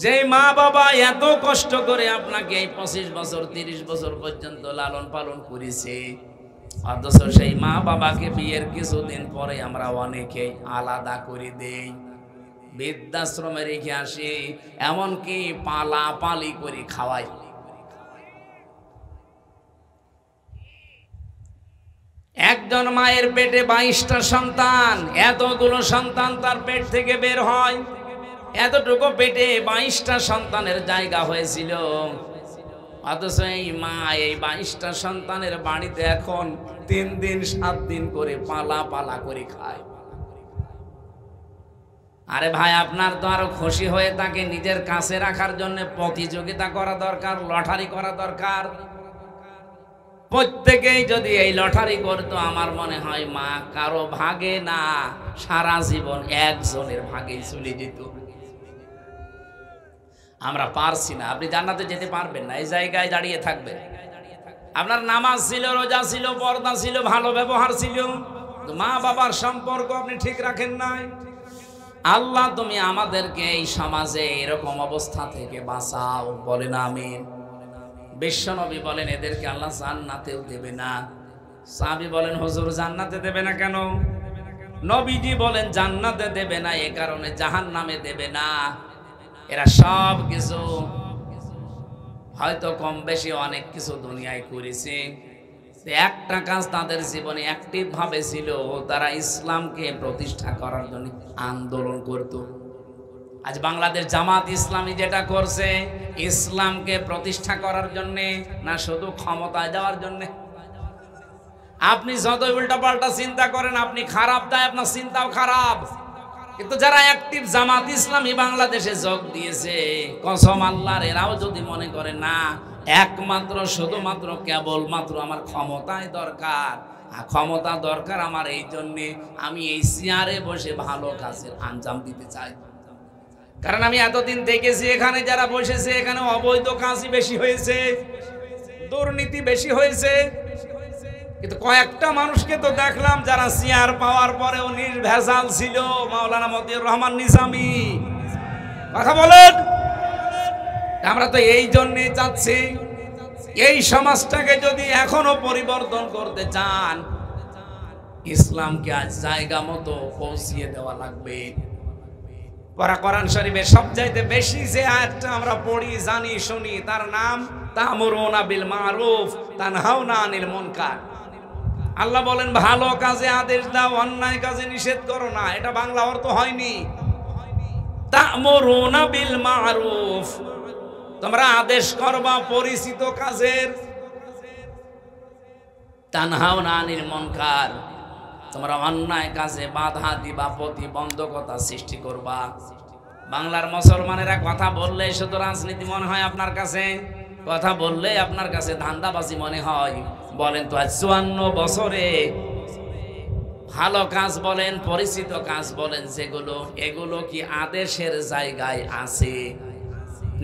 যে মা বাবা এত কষ্ট করে আপনাকে এই 25 বছর 30 বছর পর্যন্ত লালন পালন করেছে, অথচ সেই মা বাবাকে বিয়ের কিছুদিন পরে আমরা অনেকে আলাদা করে দেই, বৃদ্ধাশ্রমে রেখে আসি, এমনকি পালাপালি করে খাওয়াই। একজন মায়ের পেটে 22টা সন্তান, এতগুলো সন্তান তার পেট থেকে বের হয়। এতটুকু পেটে 22টা সন্তানের জায়গা হয়েছিল, অথচ এই মা এই 22টা সন্তানের বাড়িতে এখন 3 দিন 7 দিন করে পালা পালা করে খায়। আরে ভাই, আপনার তো আরো খুশি হয়ে তাকে নিজের কাছে রাখার জন্য প্রতিযোগিতা করা দরকার, লটারি করা দরকার। প্রত্যেকেই যদি এই লটারি করতো, আমার মনে হয় মা কারো ভাগে না, সারা জীবন একজনের ভাগে চলে যেত। আমরা পারছি না। আপনি জান্নাতে যেতে পারবেন না, এই জায়গায় দাঁড়িয়ে থাকবেন। আপনার নামাজ ছিল, রোজা ছিল, পর্দা ছিল, ভালো ব্যবহার ছিল, মা বাবার সম্পর্ক আপনি ঠিক রাখেন নাই। আল্লাহ তুমি আমাদেরকে এই সমাজে এরকম অবস্থা থেকে বাঁচাও, বলেন আমিন। বিশ্বনবী বলেন এদেরকে আল্লাহ জান্নাতেও দেবে না। সাহাবী বলেন হুজুর জান্নাতে দেবে না কেন? নবীজি বলেন জান্নাতে দেবে না এ কারণে জাহান্নামে দেবে না। এরা সব কিছু হয়তো কম বেশি অনেক কিছু দুনিয়ায় করেছে, একটা কাজ তাদের জীবনে অ্যাক্টিভ ভাবে ছিল, তারা ইসলামকে প্রতিষ্ঠা করার জন্য আন্দোলন করত। আজ বাংলাদেশ জামাত ইসলামী যেটা করছে ইসলামকে প্রতিষ্ঠা করার জন্য না শুধু ক্ষমতায় দেওয়ার জন্য। আপনি যত উল্টাপাল্টা চিন্তা করেন আপনি খারাপ, তাই আপনার চিন্তাও খারাপ। কিন্তু যারা অ্যাক্টিভ জামাত ইসলামী বাংলাদেশে যোগ দিয়েছে, কসম আল্লাহর, এরাও যদি মনে করে না একমাত্র শুধুমাত্র কেবলমাত্র আমার ক্ষমতায় দরকার, ক্ষমতা দরকার আমার এই জন্যে আমি এই চেয়ারে বসে ভালো কাজের আঞ্জাম দিতে চাই। কারণ আমি এতদিন দেখেছি এখানে যারা বসেছে এখানে অবৈধ কাজই বেশি হয়েছে, দুর্নীতি বেশি হয়েছে। কিন্তু কয়েকটা মানুষকে তো দেখলাম যারা চেয়ার পাওয়ার পরেও নির্ভেজাল ছিল। মাওলানা মতিউর রহমান নিজামী, কথা বলেন। আমরা তো এই জন্যই চাচ্ছি এই সমাজটাকে যদি এখনো পরিবর্তন করতে চান, ইসলামকে আজ জায়গা মতো পৌঁছিয়ে দেওয়া লাগবে। কোরআন শরীফের সবচাইতে বেশি যে আয়াতটা আমরা পড়ি, জানি, শুনি, তার নাম তা'মুরুনা বিল মারুফ তানহাউনা আনিল মুনকার। আল্লাহ বলেন ভালো কাজে আদেশ দাও, অন্যায় কাজে নিষেধ করো না। এটা বাংলা অর্থ হয়নি। তা'মুরুনা বিল মারুফ, তোমরা আদেশ করবা পরিচিত কাজের, তানহাউনা আনিল মুনকার, তোমরা অন্যায় কাজে বাধা দিবা, প্রতিবন্ধকতা সৃষ্টি করবা। বাংলার মুসলমানেরা কথা বললে শুধু রাজনীতি মনে হয় আপনার কাছে, কথা বললে আপনার কাছে ধান্দাবাজি মনে হয়। বলেন তো আজ 54 বছরে ভালো কাজ বলেন, পরিচিত কাজ বলেন যেগুলো, এগুলো কি আদেশের জায়গায় আছে?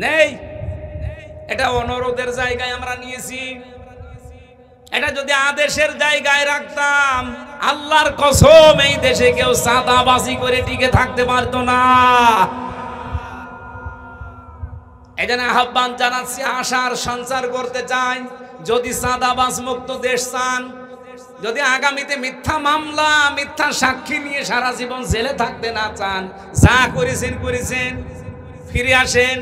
নেই। এটা অনুরোধের জায়গায় আমরা নিয়েছি। এটা যদি আদেশের জায়গায় রাখতাম, আল্লাহর কসম এই দেশে কেউ চাঁদাবাজি করে টিকে থাকতে পারতো না। এজন্য আহ্বান জানাচ্ছি, আশার সঞ্চার করতে চাই। যদি চাঁদাবাজ মুক্ত দেশ চান, যদি আগামীতে মিথ্যা মামলা, মিথ্যা সাক্ষী নিয়ে সারা জীবন জেলে থাকতে না চান, যা করেছেন করেছেন, ফিরে আসেন।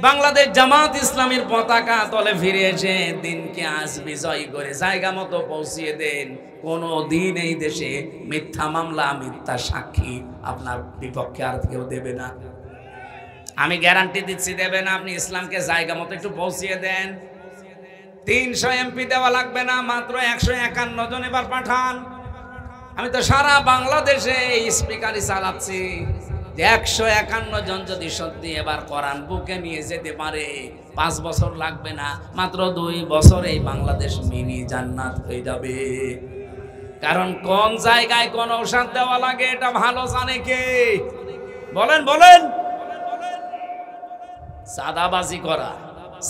বাংলাদেশ জামাত ইসলামীর পতাকা তলে ফিরে এসে দিনকে আজ বিজয় করে জায়গা মতো পৌঁছিয়ে দেন। কোনো দিন এই দেশে মিথ্যা মামলা, মিথ্যা সাক্ষী আপনার বিপক্ষে আর কেউ দেবে না। আমি গ্যারান্টি দিচ্ছি দেবে না। আপনি ইসলামকে জায়গা মতো একটু পৌঁছিয়ে দেন। 300 এমপি দেওয়া লাগবে না, মাত্র 151 জন এবার পাঠান। আমি তো সারা বাংলাদেশে স্পিকারই চালাচ্ছি। 151 জন যদি সত্যি এবার কোরআন বুকে নিয়ে যেতে পারে, 5 বছর লাগবে না, মাত্র 2 বছরেই বাংলাদেশ মিনি জান্নাত হয়ে যাবে। কারণ কোন জায়গায় কোন ঔষধ দেওয়া লাগে এটা ভালো জানে কে? বলেন বলেন। সাদাবাজি করা,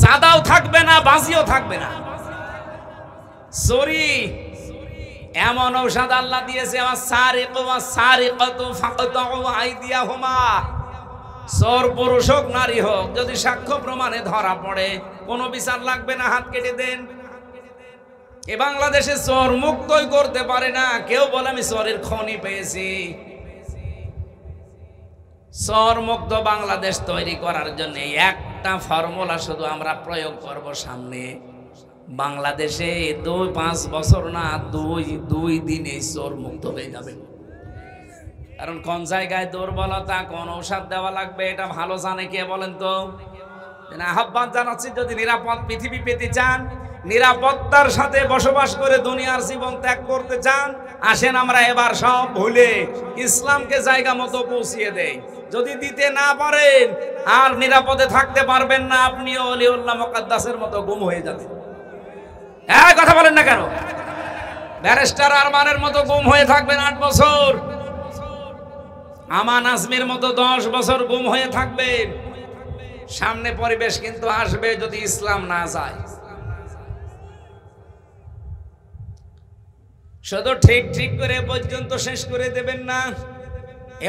সাদাও থাকবে না, বাজিও থাকবে না। চুরি এমন ঔষধ আল্লাহ দিয়েছে, চোর পুরুষ হোক নারী হোক, যদি সাক্ষ্য প্রমাণে ধরা পড়ে কোনো বিচার লাগবে না, হাত কেটে দেন। এ বাংলাদেশে চোর মুক্তই করতে পারে না। কেউ বলে আমি চোরের খনি পেয়েছি। চোর মুক্ত বাংলাদেশ তৈরি করার জন্য একটা ফর্মুলা শুধু আমরা প্রয়োগ করব সামনে। বাংলাদেশে 5 বছর না, 2 দিনে চোর মুক্ত হয়ে যাবে। কারণ কোন জায়গায় দুর্বলতা, কোন ঔষধ দেওয়া লাগবে এটা ভালো জানে কে? বলেন তো। আহ্বান জানাচ্ছি, যদি নিরাপদ পৃথিবী পেতে চান, নিরাপত্তার সাথে বসবাস করে দুনিয়ার জীবন ত্যাগ করতে চান, আসেন আমরা এবার সব ভুলে ইসলামকে জায়গা মতো পৌঁছিয়ে দেই। যদি দিতে না পারেন আর নিরাপদে থাকতে পারবেন না, আপনিও ওলিউল্লাহ মুকাদ্দাসের মতো গুম হয়ে যাবেন। কথা বলেন না কেন? ব্যারিস্টার আরমানের মতো গুম হয়ে থাকবেন 8 বছর, আমান আজমির মতো 10 বছর গুম হয়ে থাকবেন। সামনে পরিবেশ কিন্তু আসবে যদি ইসলাম না যায়। শুধু ঠিক ঠিক করে পর্যন্ত শেষ করে দেবেন না।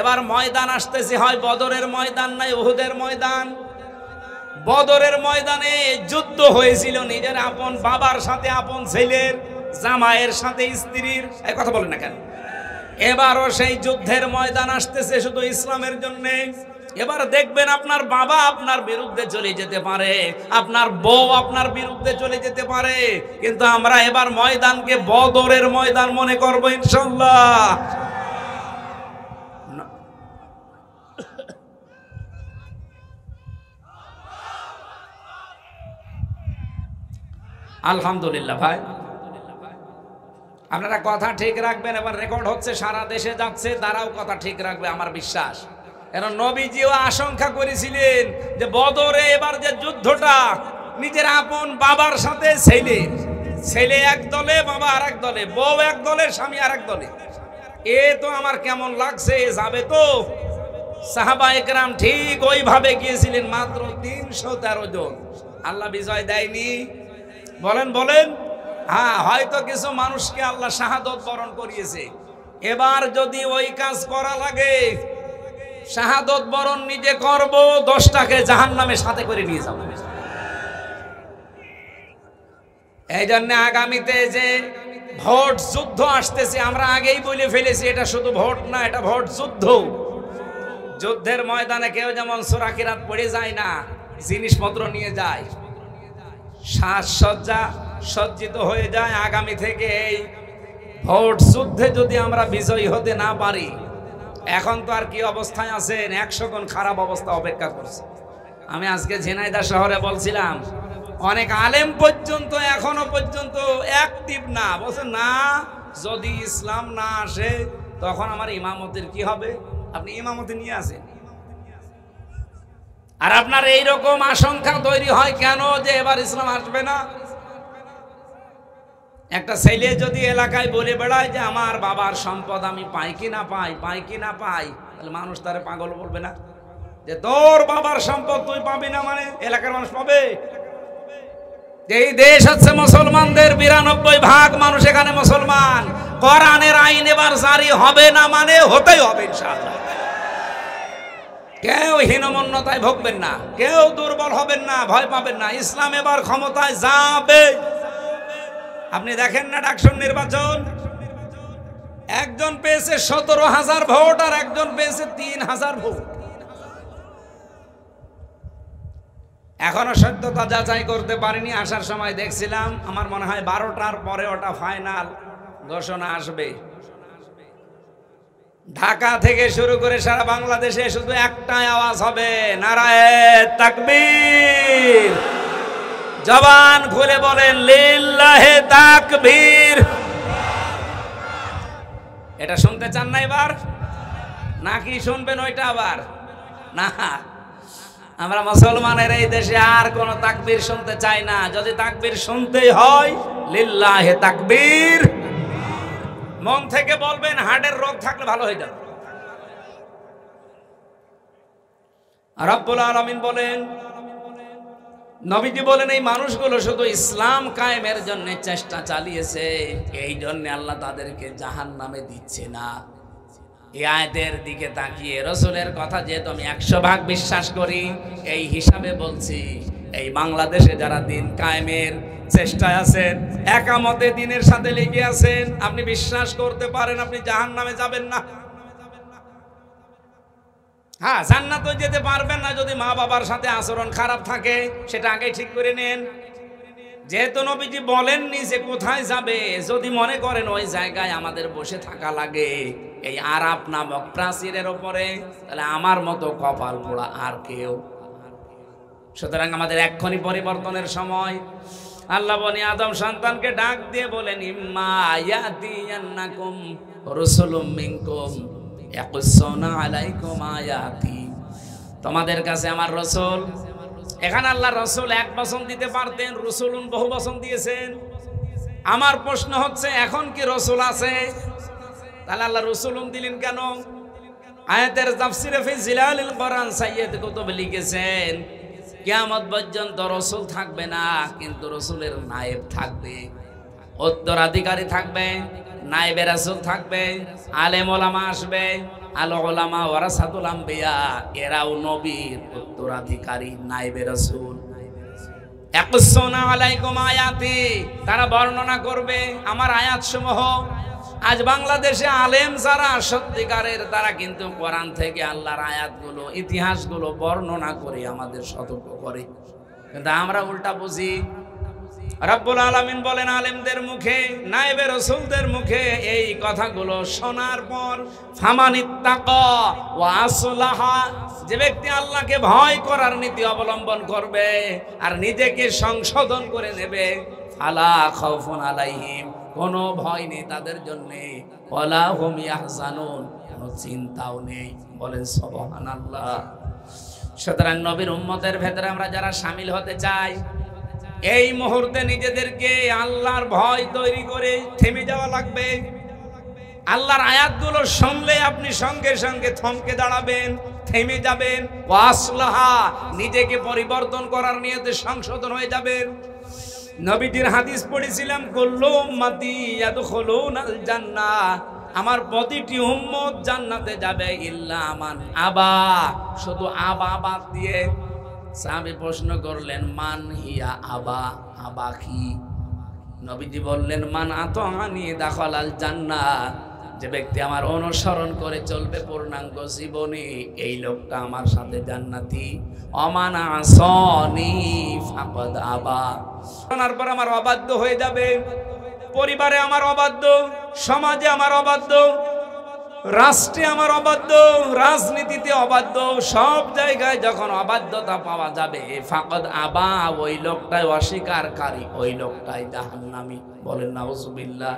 এবার ময়দান আসতেছে, হয় বদরের ময়দান নাই উহুদের ময়দান। বদরের ময়দানে যুদ্ধ হয়েছিল নিজের আপন বাবার সাথে, আপন ছেলের, জামাইয়ের সাথে স্ত্রীর। এই কথা বলেন না কেন? এবারও সেই যুদ্ধের ময়দান আসতেছে শুধু ইসলামের জন্য। এবার দেখবেন আপনার বাবা আপনার বিরুদ্ধে চলে যেতে পারে, আপনার বউ আপনার বিরুদ্ধে চলে যেতে পারে, কিন্তু আমরা এবার ময়দানকে বদরের ময়দান মনে করব ইনশাআল্লাহ। আলহামদুলিল্লাহ ভাই, আপনারা কথা ঠিক রাখবেন। এবার রেকর্ড হচ্ছে, সারা দেশে যাচ্ছে, তারাও কথা ঠিক রাখবে আমার বিশ্বাস। কারণ নবীজিও আশঙ্কা করেছিলেন যে বদরে এবার যে যুদ্ধটা, নিজের আপন বাবার সাথে ছেলে এক দলে, বাবা আর এক দলে, বউ এক দলে, স্বামী আর এক দলে। এ তো আমার কেমন লাগছে, যাবে তো? সাহাবা একরাম ঠিক ওইভাবে গিয়েছিলেন, মাত্র 313 জন। আল্লাহ বিজয় দেয়নি? বলেন বলেন। হ্যাঁ, হয়তো কিছু মানুষকে আল্লাহ শাহাদত বরণ করিয়েছে। এবার যদি ওই কাজ করা লাগে, শাহাদত বরণ নিজে করব, 10টাকে জাহান্নামের সাথে করে নিয়ে যাব। এই জন্য আগামীতে যে ভোট যুদ্ধ আসতেছে, আমরা আগেই বলে ফেলেছি, এটা শুধু ভোট না, এটা ভোট যুদ্ধ। যুদ্ধের ময়দানে কেউ যেমন সূরা কিরাত পড়ে যায় না, জিনিসপত্র নিয়ে যায়, সাজসজ্জা সজ্জিত হয়ে যায়। আগামী থেকে এই ভোট যুদ্ধে যদি আমরা বিজয়ী হতে না পারি, এখন তো আর কি অবস্থায় আছেন, 100 গুণ খারাপ অবস্থা অপেক্ষা করছে। আমি আজকে ঝিনাইদহ শহরে বলছিলাম, অনেক আলেম পর্যন্ত এখনো পর্যন্ত অ্যাক্টিভ না, বলছে না, যদি ইসলাম না আসে তখন আমার ইমামতের কি হবে? আপনি ইমামতি নিয়ে আসেন। আর আপনার এইরকম আশঙ্কা তৈরি হয় কেন যে এবার ইসলাম আসবে না? একটা ছেলে যদি এলাকায় বলে বেড়ায় যে আমার বাবার সম্পদ আমি পাই কি না পাই, তাহলে মানুষ তারে পাগল বলবে না? যে তোর বাবার সম্পদ তুই পাবি না মানে এলাকার মানুষ পাবে? এই দেশ হচ্ছে মুসলমানদের, 92% মানুষ এখানে মুসলমান। কোরআনের আইন এবার জারি হবে না মানে হতেই হবে ইনশাআল্লাহ। কেউ হীনমন্যতায় ভুগবেন না, কেউ দুর্বল হবেন না, ভয় পাবেন না। ইসলাম এবার ক্ষমতায় যাবে। আপনি দেখেন না ডাকসুর নির্বাচন, একজন পেয়েছে 17,000 ভোট আর একজন পেয়েছে 3,000 ভোট। এখনো সত্যতা যাচাই করতে পারিনি, আসার সময় দেখছিলাম, আমার মনে হয় 12টার পরে ওটা ফাইনাল ঘোষণা আসবে। ঢাকা থেকে শুরু করে সারা বাংলাদেশে শুধু একটাই আওয়াজ হবে, নারায়ে তাকবীর। জবান খুলে বলেন লিল্লাহে তাকবীর। এটা শুনতে চান না এবার, নাকি শুনবেন ওইটা আবার? না, আমরা মুসলমানের এই দেশে আর কোন তাকবীর শুনতে চাই না। যদি তাকবীর শুনতেই হয়, লিল্লাহে তাকবীর। মন থেকে বলবেন, হার্টের রোগ থাকলে ভালো হয়ে যাবে। রব্বুল আলামিন বলেন, নবীজি বলেন, এই মানুষগুলো শুধু ইসলাম কায়েমের জন্য চেষ্টা চালিয়েছে, এই জন্য আল্লাহ তাদেরকে জাহান্নামে দিচ্ছে না। এই আয়াতের দিকে তাকিয়ে রাসূলের কথা যেহেতু আমি 100% বিশ্বাস করি, এই হিসাবে বলছি, এই বাংলাদেশে যারা দিন কায়েমের চেষ্টায় আছেন, একামতে দিনের সাথে লেগে আছেন, আপনি বিশ্বাস করতে পারেন আপনি জাহান্নামে যাবেন না। হ্যাঁ, জান্নাতে যেতে পারবেন না যদি মা বাবার সাথে আচরণ খারাপ থাকে, সেটা আগে ঠিক করে নেন। যেহেতু নবীজি বলেননি যে কোথায় যাবে, যদি মনে করেন ওই জায়গায় আমাদের বসে থাকা লাগে, এই আরাফ নামক প্রাচীরের উপরে, তাহলে আমার মতো কপাল পোড়া আর কেউ। সুতরাং আমাদের এক্ষুনি পরিবর্তনের সময়। আল্লাহ বনি আদম সন্তানকে ডাক দিয়ে বলেন, ইম্মা ইয়াতিয়ান্নাকুম রাসূলুম মিনকুম ইয়াকুসুনা আলাইকুম আয়াতি। তোমাদের কাছে আমার রাসূল। এখানে আল্লাহ রাসূল এক বচন দিতে পারতেন, রাসূলুন বহু বচন দিয়েছেন। আমার প্রশ্ন হচ্ছে, এখন কি রাসূল আছে? তাহলে আল্লাহ রাসূলুন দিলেন কেন? আয়াতের তাফসীরে ফি জিলালিল কোরআন সাইয়্যিদ কুতুব লিখেছেন, কিয়ামত পর্যন্ত রাসূল থাকবে না, কিন্তু রাসূলের নায়েব থাকবে, উত্তরাধিকারী থাকবে, নায়েবে রাসূল থাকবে, আলেম ওলামা আসবে, আল উলামা ওয়ারাসাতুল আম্বিয়া, এরাও নবীর উত্তরাধিকারী, নায়েবে রাসূল। ইয়াকুসুনা আলাইকুম আয়াতি, তারা বর্ণনা করবে আমার আয়াতসমূহ। আজ বাংলাদেশে আলেম যারা সত্যিকারের, তারা কিন্তু কোরআন থেকে আল্লাহর আয়াতগুলো, ইতিহাসগুলো বর্ণনা করে আমাদের সতর্ক করে, কিন্তু আমরা উল্টা বুঝি। রব্বুল আলামিন বলেন আলেমদের মুখে, নায়েবে রাসূলদের মুখে এই কথাগুলো শোনার পর ফামানিত্তাকা ওয়া আসলাহা, যে ব্যক্তি আল্লাহকে ভয় করার নীতি অবলম্বন করবে আর নিজেকে সংশোধন করে নেবে, ফালা খাউফুন আলাইহিম, কোনো ভয় নেই তাদের জন্য, ওয়ালা হুম ইয়াহজানুন, কোনো চিন্তাও নেই। বলেন সুবহানাল্লাহ। সুতরাং নবীর উম্মতের ভেতরে আমরা যারা শামিল হতে চাই, এই মুহূর্তে নিজেদেরকে আল্লাহর ভয় তৈরি করে থেমে যাওয়া লাগবে। আল্লাহর আয়াতগুলো শুনলে আপনি সঙ্গে সঙ্গে থমকে দাঁড়াবেন, থেমে যাবেন। ওয়াসলাহা, নিজেকে পরিবর্তন করার নিয়তে সংশোধন হয়ে যাবেন। নবীজির হাদিস পড়েছিলাম, কুল্লু উম্মতি ইয়াদখুলুনাল জান্নাহ, আমার প্রতিটি উম্মত জান্নাতে যাবে ইল্লা মান আবা, শুধু আবা বাদ দিয়ে। সাহাবী প্রশ্ন করলেন, মান হিয়া আবা, আবা কি? নবীজি বললেন, মান আতাআনি দাখালাল জান্নাহ, যে ব্যক্তি আমার অনুসরণ করে চলবে পূর্ণাঙ্গ জীবনে, এই লোকটা আমার সাথে জান্নাতি। অমান আসানি ফাকাদ আবা, শোনার পর আমার অবাধ্য হয়ে যাবে, পরিবারে আমার অবাধ্য, সমাজে আমার অবাধ্য, রাষ্ট্রে আমার অবাধ্য, রাজনীতিতে অবাধ্য, সব জায়গায় যখন অবাধ্যতা পাওয়া যাবে, ফাকাদ আবা, ওই লোকটাই অস্বীকারী, ওই লোকটাই জাহান্নামী। বলেন নাউজুবিল্লাহ।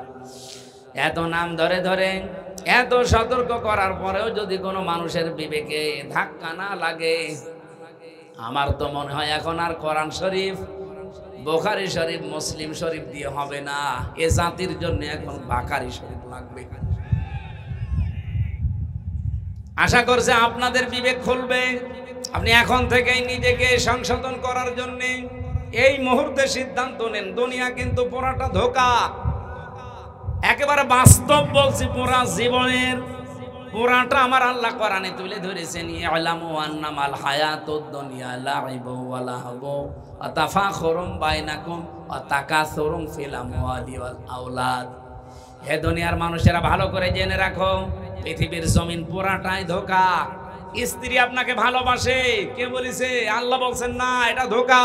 এত নাম ধরে ধরে, এত সতর্ক করার পরেও যদি কোনো মানুষের বিবেকে ধাক্কা না লাগে, আমার তো মনে হয় এখন আর কোরআন শরীফ, বুখারী শরীফ, মুসলিম শরীফ দিয়ে হবে না, এ জাতির জন্য এখন বুখারী শরীফ লাগবে। আশা করছে আপনাদের বিবেক খুলবে, আপনি এখন থেকেই নিজেকে সংশোধন করার জন্য এই মুহূর্তে সিদ্ধান্ত নেন। দুনিয়া কিন্তু পুরাটা ধোঁকা, একেবারে বাস্তব বলছি, পুরা জীবনের পুরাটা আমার আল্লাহ কোরআনে তুলে ধরেছেন। ইয়ালামু আন্নামাল হায়াতুদ দুনিয়া লাইবু ওয়া লাহবু ওয়া তাফাখুরুম বাইনাকুম ওয়া তাকাসুরুম ফিল আমওয়ালি ওয়াল আওলাদ। হে দুনিয়ার মানুষেরা, ভালো করে জেনে রাখো, পৃথিবীর জমিন পুরাটাই ধোঁকা। স্ত্রী আপনাকে ভালোবাসে, কে বলেছে? আল্লাহ বলছেন না, এটা ধোঁকা।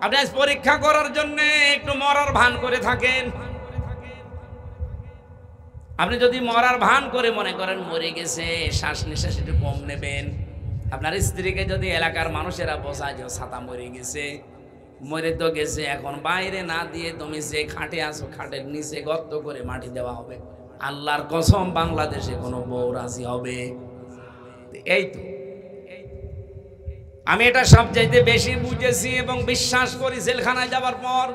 আপনি আজ পরীক্ষা করার জন্য একটু মরার ভান করে থাকেন। আপনি যদি মরার ভান করে মনে করেন মরে গেছে, শ্বাস নিঃশ্বাস একটু কম নেবেন, আপনার স্ত্রীকে যদি এলাকার মানুষেরা বোঝায় যে ছাতা মরে গেছে, মরে তো গেছে, এখন বাইরে না দিয়ে তুমি যে খাটে আছো, খাটের নিচে গর্ত করে মাটি দেওয়া হবে। আল্লাহর কসম, বাংলাদেশে কোনো বউ রাজি হবে? এই তো আমি এটা সবচাইতে বেশি বুঝেছি এবং বিশ্বাস করি জেলখানায় যাবার পর।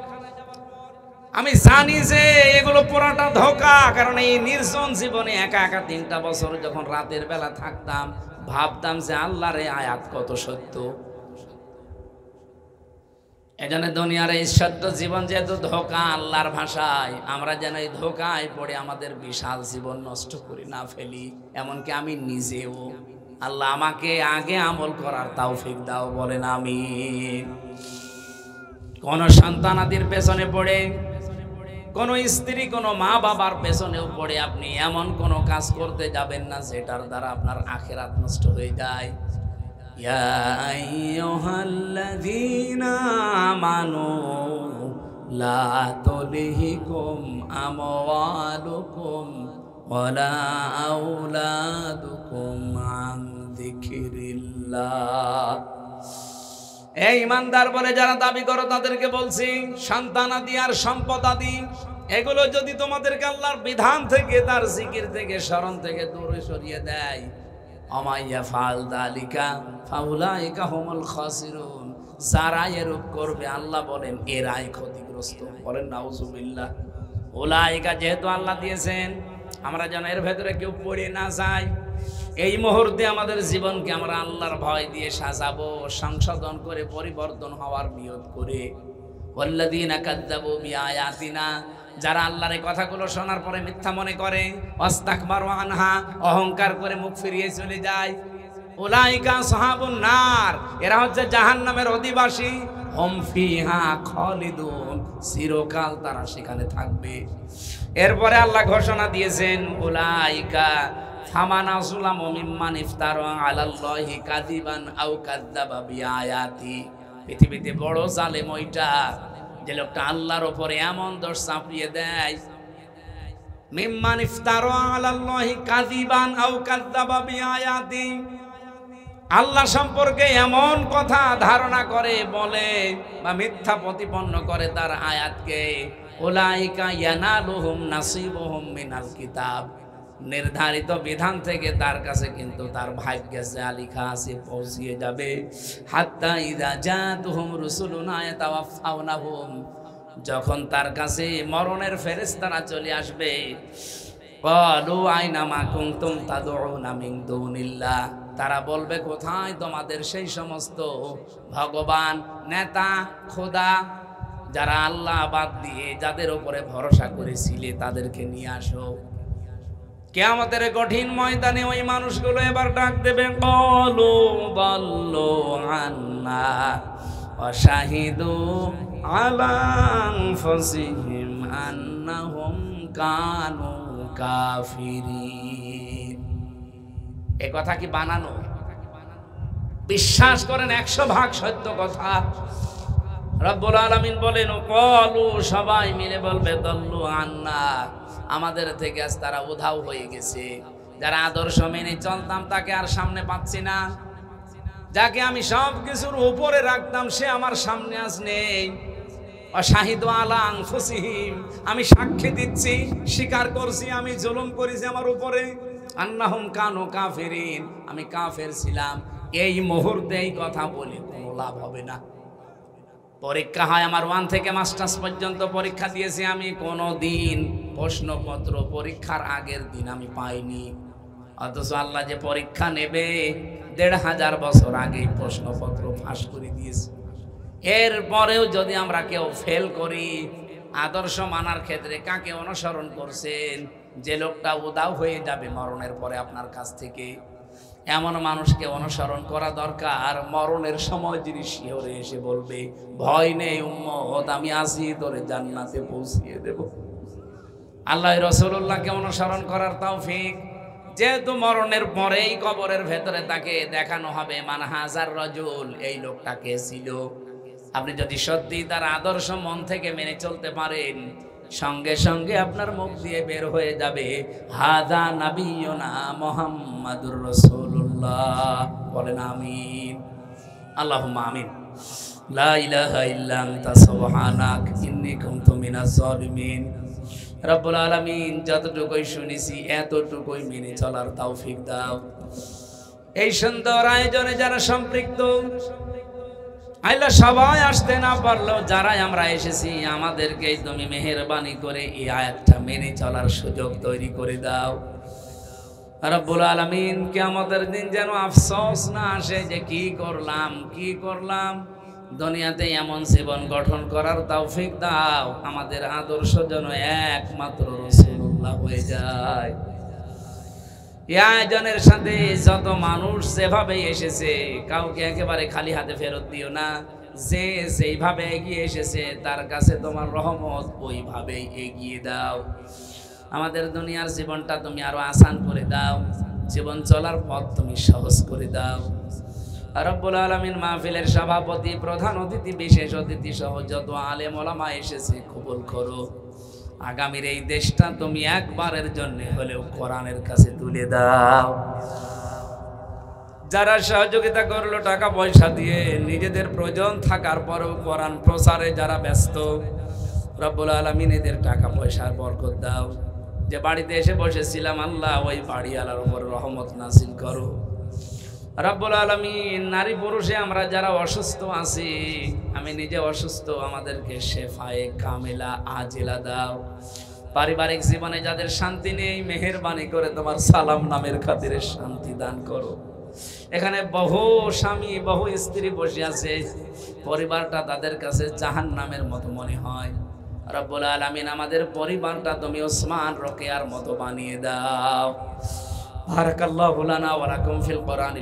আমি জানি যে এগুলো পুরাটা ধোঁকা, কারণ এই নির্জন জীবনে একা একা 3টা বছর যখন রাতের বেলা থাকতাম, ভাবতাম যে আল্লাহর এই আয়াত কত সত্য। এজন্য দুনিয়ার এই সত্য জীবন যেহেতু ধোঁকা, আল্লাহর ভাষায় আমরা যেন এই ধোঁকায় পড়ে আমাদের বিশাল জীবন নষ্ট করি না ফেলি, এমনকি আমি নিজেও। আল্লাহ আমাকে আগে আমল করার তৌফিক দাও, বলেন আমিন। কোন সন্তানাদির পেছনে পড়ে, কোন স্ত্রী, কোন মা বাবার পেছনেও পড়ে আপনি এমন কোন কাজ করতে যাবেন না যেটার দ্বারা আপনার আখিরাত নষ্ট হয়ে যায়। ইয়া আইয়ুহাল্লাযীনা আমানু লা তুলহিকুম আমওয়ালুকুম ওয়ালা আওলাদুকুম আন যিকরিল্লাহ। এই ইমানদার বলে যারা দাবি করো তাদেরকে বলছি, সন্তানাদি আর সম্পদাদি এগুলো যদি তোমাদেরকে আল্লাহর বিধান থেকে, তার জিকির থেকে, স্মরণ থেকে দূরে সরিয়ে দেয়, আমাইয়া ফাল দালিকা ফাউলাইকা হুমুল খাসিরুন, যারা এরূপ করবে আল্লাহ বলেন এরাই ক্ষতিগ্রস্ত। বলেন নাউজুবিল্লাহ। উলাইকা যেহেতু আল্লাহ দিয়েছেন, আমরা যেন এর ভেতরে কেউ পড়ে না যাই। এই মুহূর্তে আমাদের জীবনকে আমরা আল্লাহর ভয় দিয়ে সাজাবো, সংশোধন করে পরিবর্তন হওয়ার নিয়ত করে। ওয়াল্লাযীনা কাযযাবু বিআয়াতিনা, যারা আল্লাহর এই কথাগুলো শোনার পরে মিথ্যা মনে করে, ওয়াস্তাকবারু আনহা, অহংকার করে মুখ ফিরিয়ে চলে যায়, উলাইকা আসহাবুন নার, এরা হচ্ছে জাহান্নামের অধিবাসী, হুম ফিহা খালিদুন, চিরকাল তারা সেখানে থাকবে। এরপরে আল্লাহ ঘোষণা দিয়েছেন, উলাইকা ফামানা যুলামু মিম্মান ইফতারা আলাল্লাহি কাযিবান আও কাযযাবা বিআয়াতি। পৃথিবীতে বড় জালেম ওইটা যে লোকটা আল্লাহর উপরে এমন দোষ চাপিয়ে দেয়, মিম্মান ইফতারা আলাল্লাহি কাযিবান আও কাযযাবা বিআয়াতি, আল্লাহ সম্পর্কে এমন কথা ধারণা করে বলে বা মিথ্যা প্রতিপন্ন করে তার আয়াতকে, উলাইকা ইয়ানালুহুম নাসিবুহুম মিনাল কিতাব, নির্ধারিত বিধান থেকে তার কাছে কিন্তু তার ভাগ্যে যা লেখা আছে পৌঁছিয়ে যাবে। হাত্তা ইযা জাতুহুম রুসুলুনা ইয়াতাওয়াফাউনাহুম, যখন তার কাছে মরণের ফেরেশতারা চলে আসবে, ক্বালু আইনা মা কুনতুম তাদউনা মিন দুনিল্লাহ, তারা বলবে কোথায় তোমাদের সেই সমস্ত ভগবান, নেতা, খোদা, যারা আল্লাহ বাদ দিয়ে যাদের উপরে ভরসা করেছিলে তাদেরকে নিয়ে আসো। কিয়ামতের কঠিন ময়দানে ওই মানুষগুলো এবার ডাক দেবে, ক্বালু দাল্লু আন্না ওয়া শাহিদু আলা আনফুসিহিম আন্নাহুম কানু কাফিরিন। এ কথা কি বানানো? বিশ্বাস করেন 100% সত্য কথা। রব্বুল আলামিন বলেন, ক্বালু, সবাই মিলে বলবে, দাল্লু আন্না, আমাদের থেকে আজ তারা উধাও হয়ে গেছে। যারা আদর্শ মেনে চলতাম তাকে আর সামনে পাচ্ছি না, যাকে আমি সব কিছুর উপরে রাখতাম সে আমার সামনে আজ নেই। শাহিদু আলা আনফুসিহিম, আমি সাক্ষী দিচ্ছি, স্বীকার করছি আমি জুলুম করেছি আমার উপরে, আন্নাহুম কানু কাফিরিন, আমি কাফের ছিলাম। এই মুহূর্তে এই কথা বলে কোনো লাভ হবে না। পরীক্ষা হয় আমার 1 থেকে মাস্টার্স পর্যন্ত পরীক্ষা দিয়েছি আমি, কোনো দিন প্রশ্নপত্র পরীক্ষার আগের দিন আমি পাইনি। অথচ আল্লাহ যে পরীক্ষা নেবে 1500 বছর আগেই প্রশ্নপত্র ফাঁস করে দিয়েছে। এরপরেও যদি আমরা কেউ ফেল করি, আদর্শ মানার ক্ষেত্রে কাকে অনুসরণ করছেন? যে লোকটা উদাও হয়ে যাবে মরণের পরে আপনার কাছ থেকে, এমন মানুষকে অনুসরণ করা দরকার। মরণের সময় যিনি শিহরে এসে বলবে, ভয় নেই উম্মত, আমি আছি, তোরে জান্নাতে পৌঁছিয়ে দেব। আল্লাহ রাসূলুল্লাহকে অনুসরণ করার তৌফিক। যেহেতু মরণের পরেই কবরের ভেতরে তাকে দেখানো হবে মান হাজার রাজুল, এই লোকটা কে ছিল। আপনি যদি সত্যি তার আদর্শ মন থেকে মেনে চলতে পারেন, সঙ্গে সঙ্গে আপনার মুখ দিয়ে বের হয়ে যাবে, হাদা নাবিয়ুনা মুহাম্মাদুর রাসূলুল্লাহ। বলেন আমিন, আল্লাহুম্মা আমিন। লা ইলাহা ইল্লা আনতা সুবহানাক ইন্নী কুনতু মিনাজ জালিমিন। রব্বুল আলামিন, যতটুকুই শুনেছি এতটুকুই মেনে চলার তৌফিক দাও। এই সুন্দর আয়োজনে যারা সম্পৃক্ত, আল্লাহ সবাই আসতে না পারলেও যারাই আমরা এসেছি, আমাদেরকে তুমি মেহেরবানি করে এই আয়াতটা মেনে চলার সুযোগ তৈরি করে দাও। রব্বুল আলামিন, কিয়ামতের দিন যেন আফসোস না আসে যে কি করলাম। দুনিয়াতে এমন জীবন গঠন করার তৌফিক দাও, আমাদের আদর্শ যেন একমাত্র রাসূলুল্লাহ হয়ে যায়। এই আয়োজনের সাথে যত মানুষ যেভাবে এসেছে, কাউকে একেবারে খালি হাতে ফেরত দিও না। যে যেইভাবে এগিয়ে এসেছে তার কাছে তোমার রহমত ওইভাবেই এগিয়ে দাও। আমাদের দুনিয়ার জীবনটা তুমি আরো আসান করে দাও, জীবন চলার পথ তুমি সহজ করে দাও। রব্বুল আলামিন, মাহফিলের সভাপতি, প্রধান অতিথি, বিশেষ অতিথি সহ যত আলেম ওলামা এসেছে কবুল করো। আগামীর এই দেশটা তুমি একবারের জন্য হলেও কোরআনের কাছে তুলে দাও। যারা সহযোগিতা করলো টাকা পয়সা দিয়ে, নিজেদের প্রয়োজন থাকার পরেও কোরআন প্রচারে যারা ব্যস্ত, রব্বুল আলামিন এদের টাকা পয়সার বরকত দাও। যে বাড়িতে এসে বসেছিলাম আল্লাহ, ওই বাড়িওয়ালার উপর রহমত নাযিল করো। রব্বুল আলামিন, নারী পুরুষে আমরা যারা অসুস্থ আছি, আমি নিজে অসুস্থ, আমাদেরকে শেফায়ে কামিলা আজিলা দাও। পারিবারিক জীবনে যাদের শান্তি নেই, মেহেরবানি করে তোমার সালাম নামের খাতিরে শান্তি দান করো। এখানে বহু স্বামী বহু স্ত্রী বসে আছে, পরিবারটা তাদের কাছে জাহান্নামের মতো মনে হয়। রব্বুল আলামিন আমাদের পরিবারটা তুমি ওসমান রোকেয়ার মতো বানিয়ে দাও। বারাকাল্লাহু লানা ওয়া লাকুম ফিল কোরআন।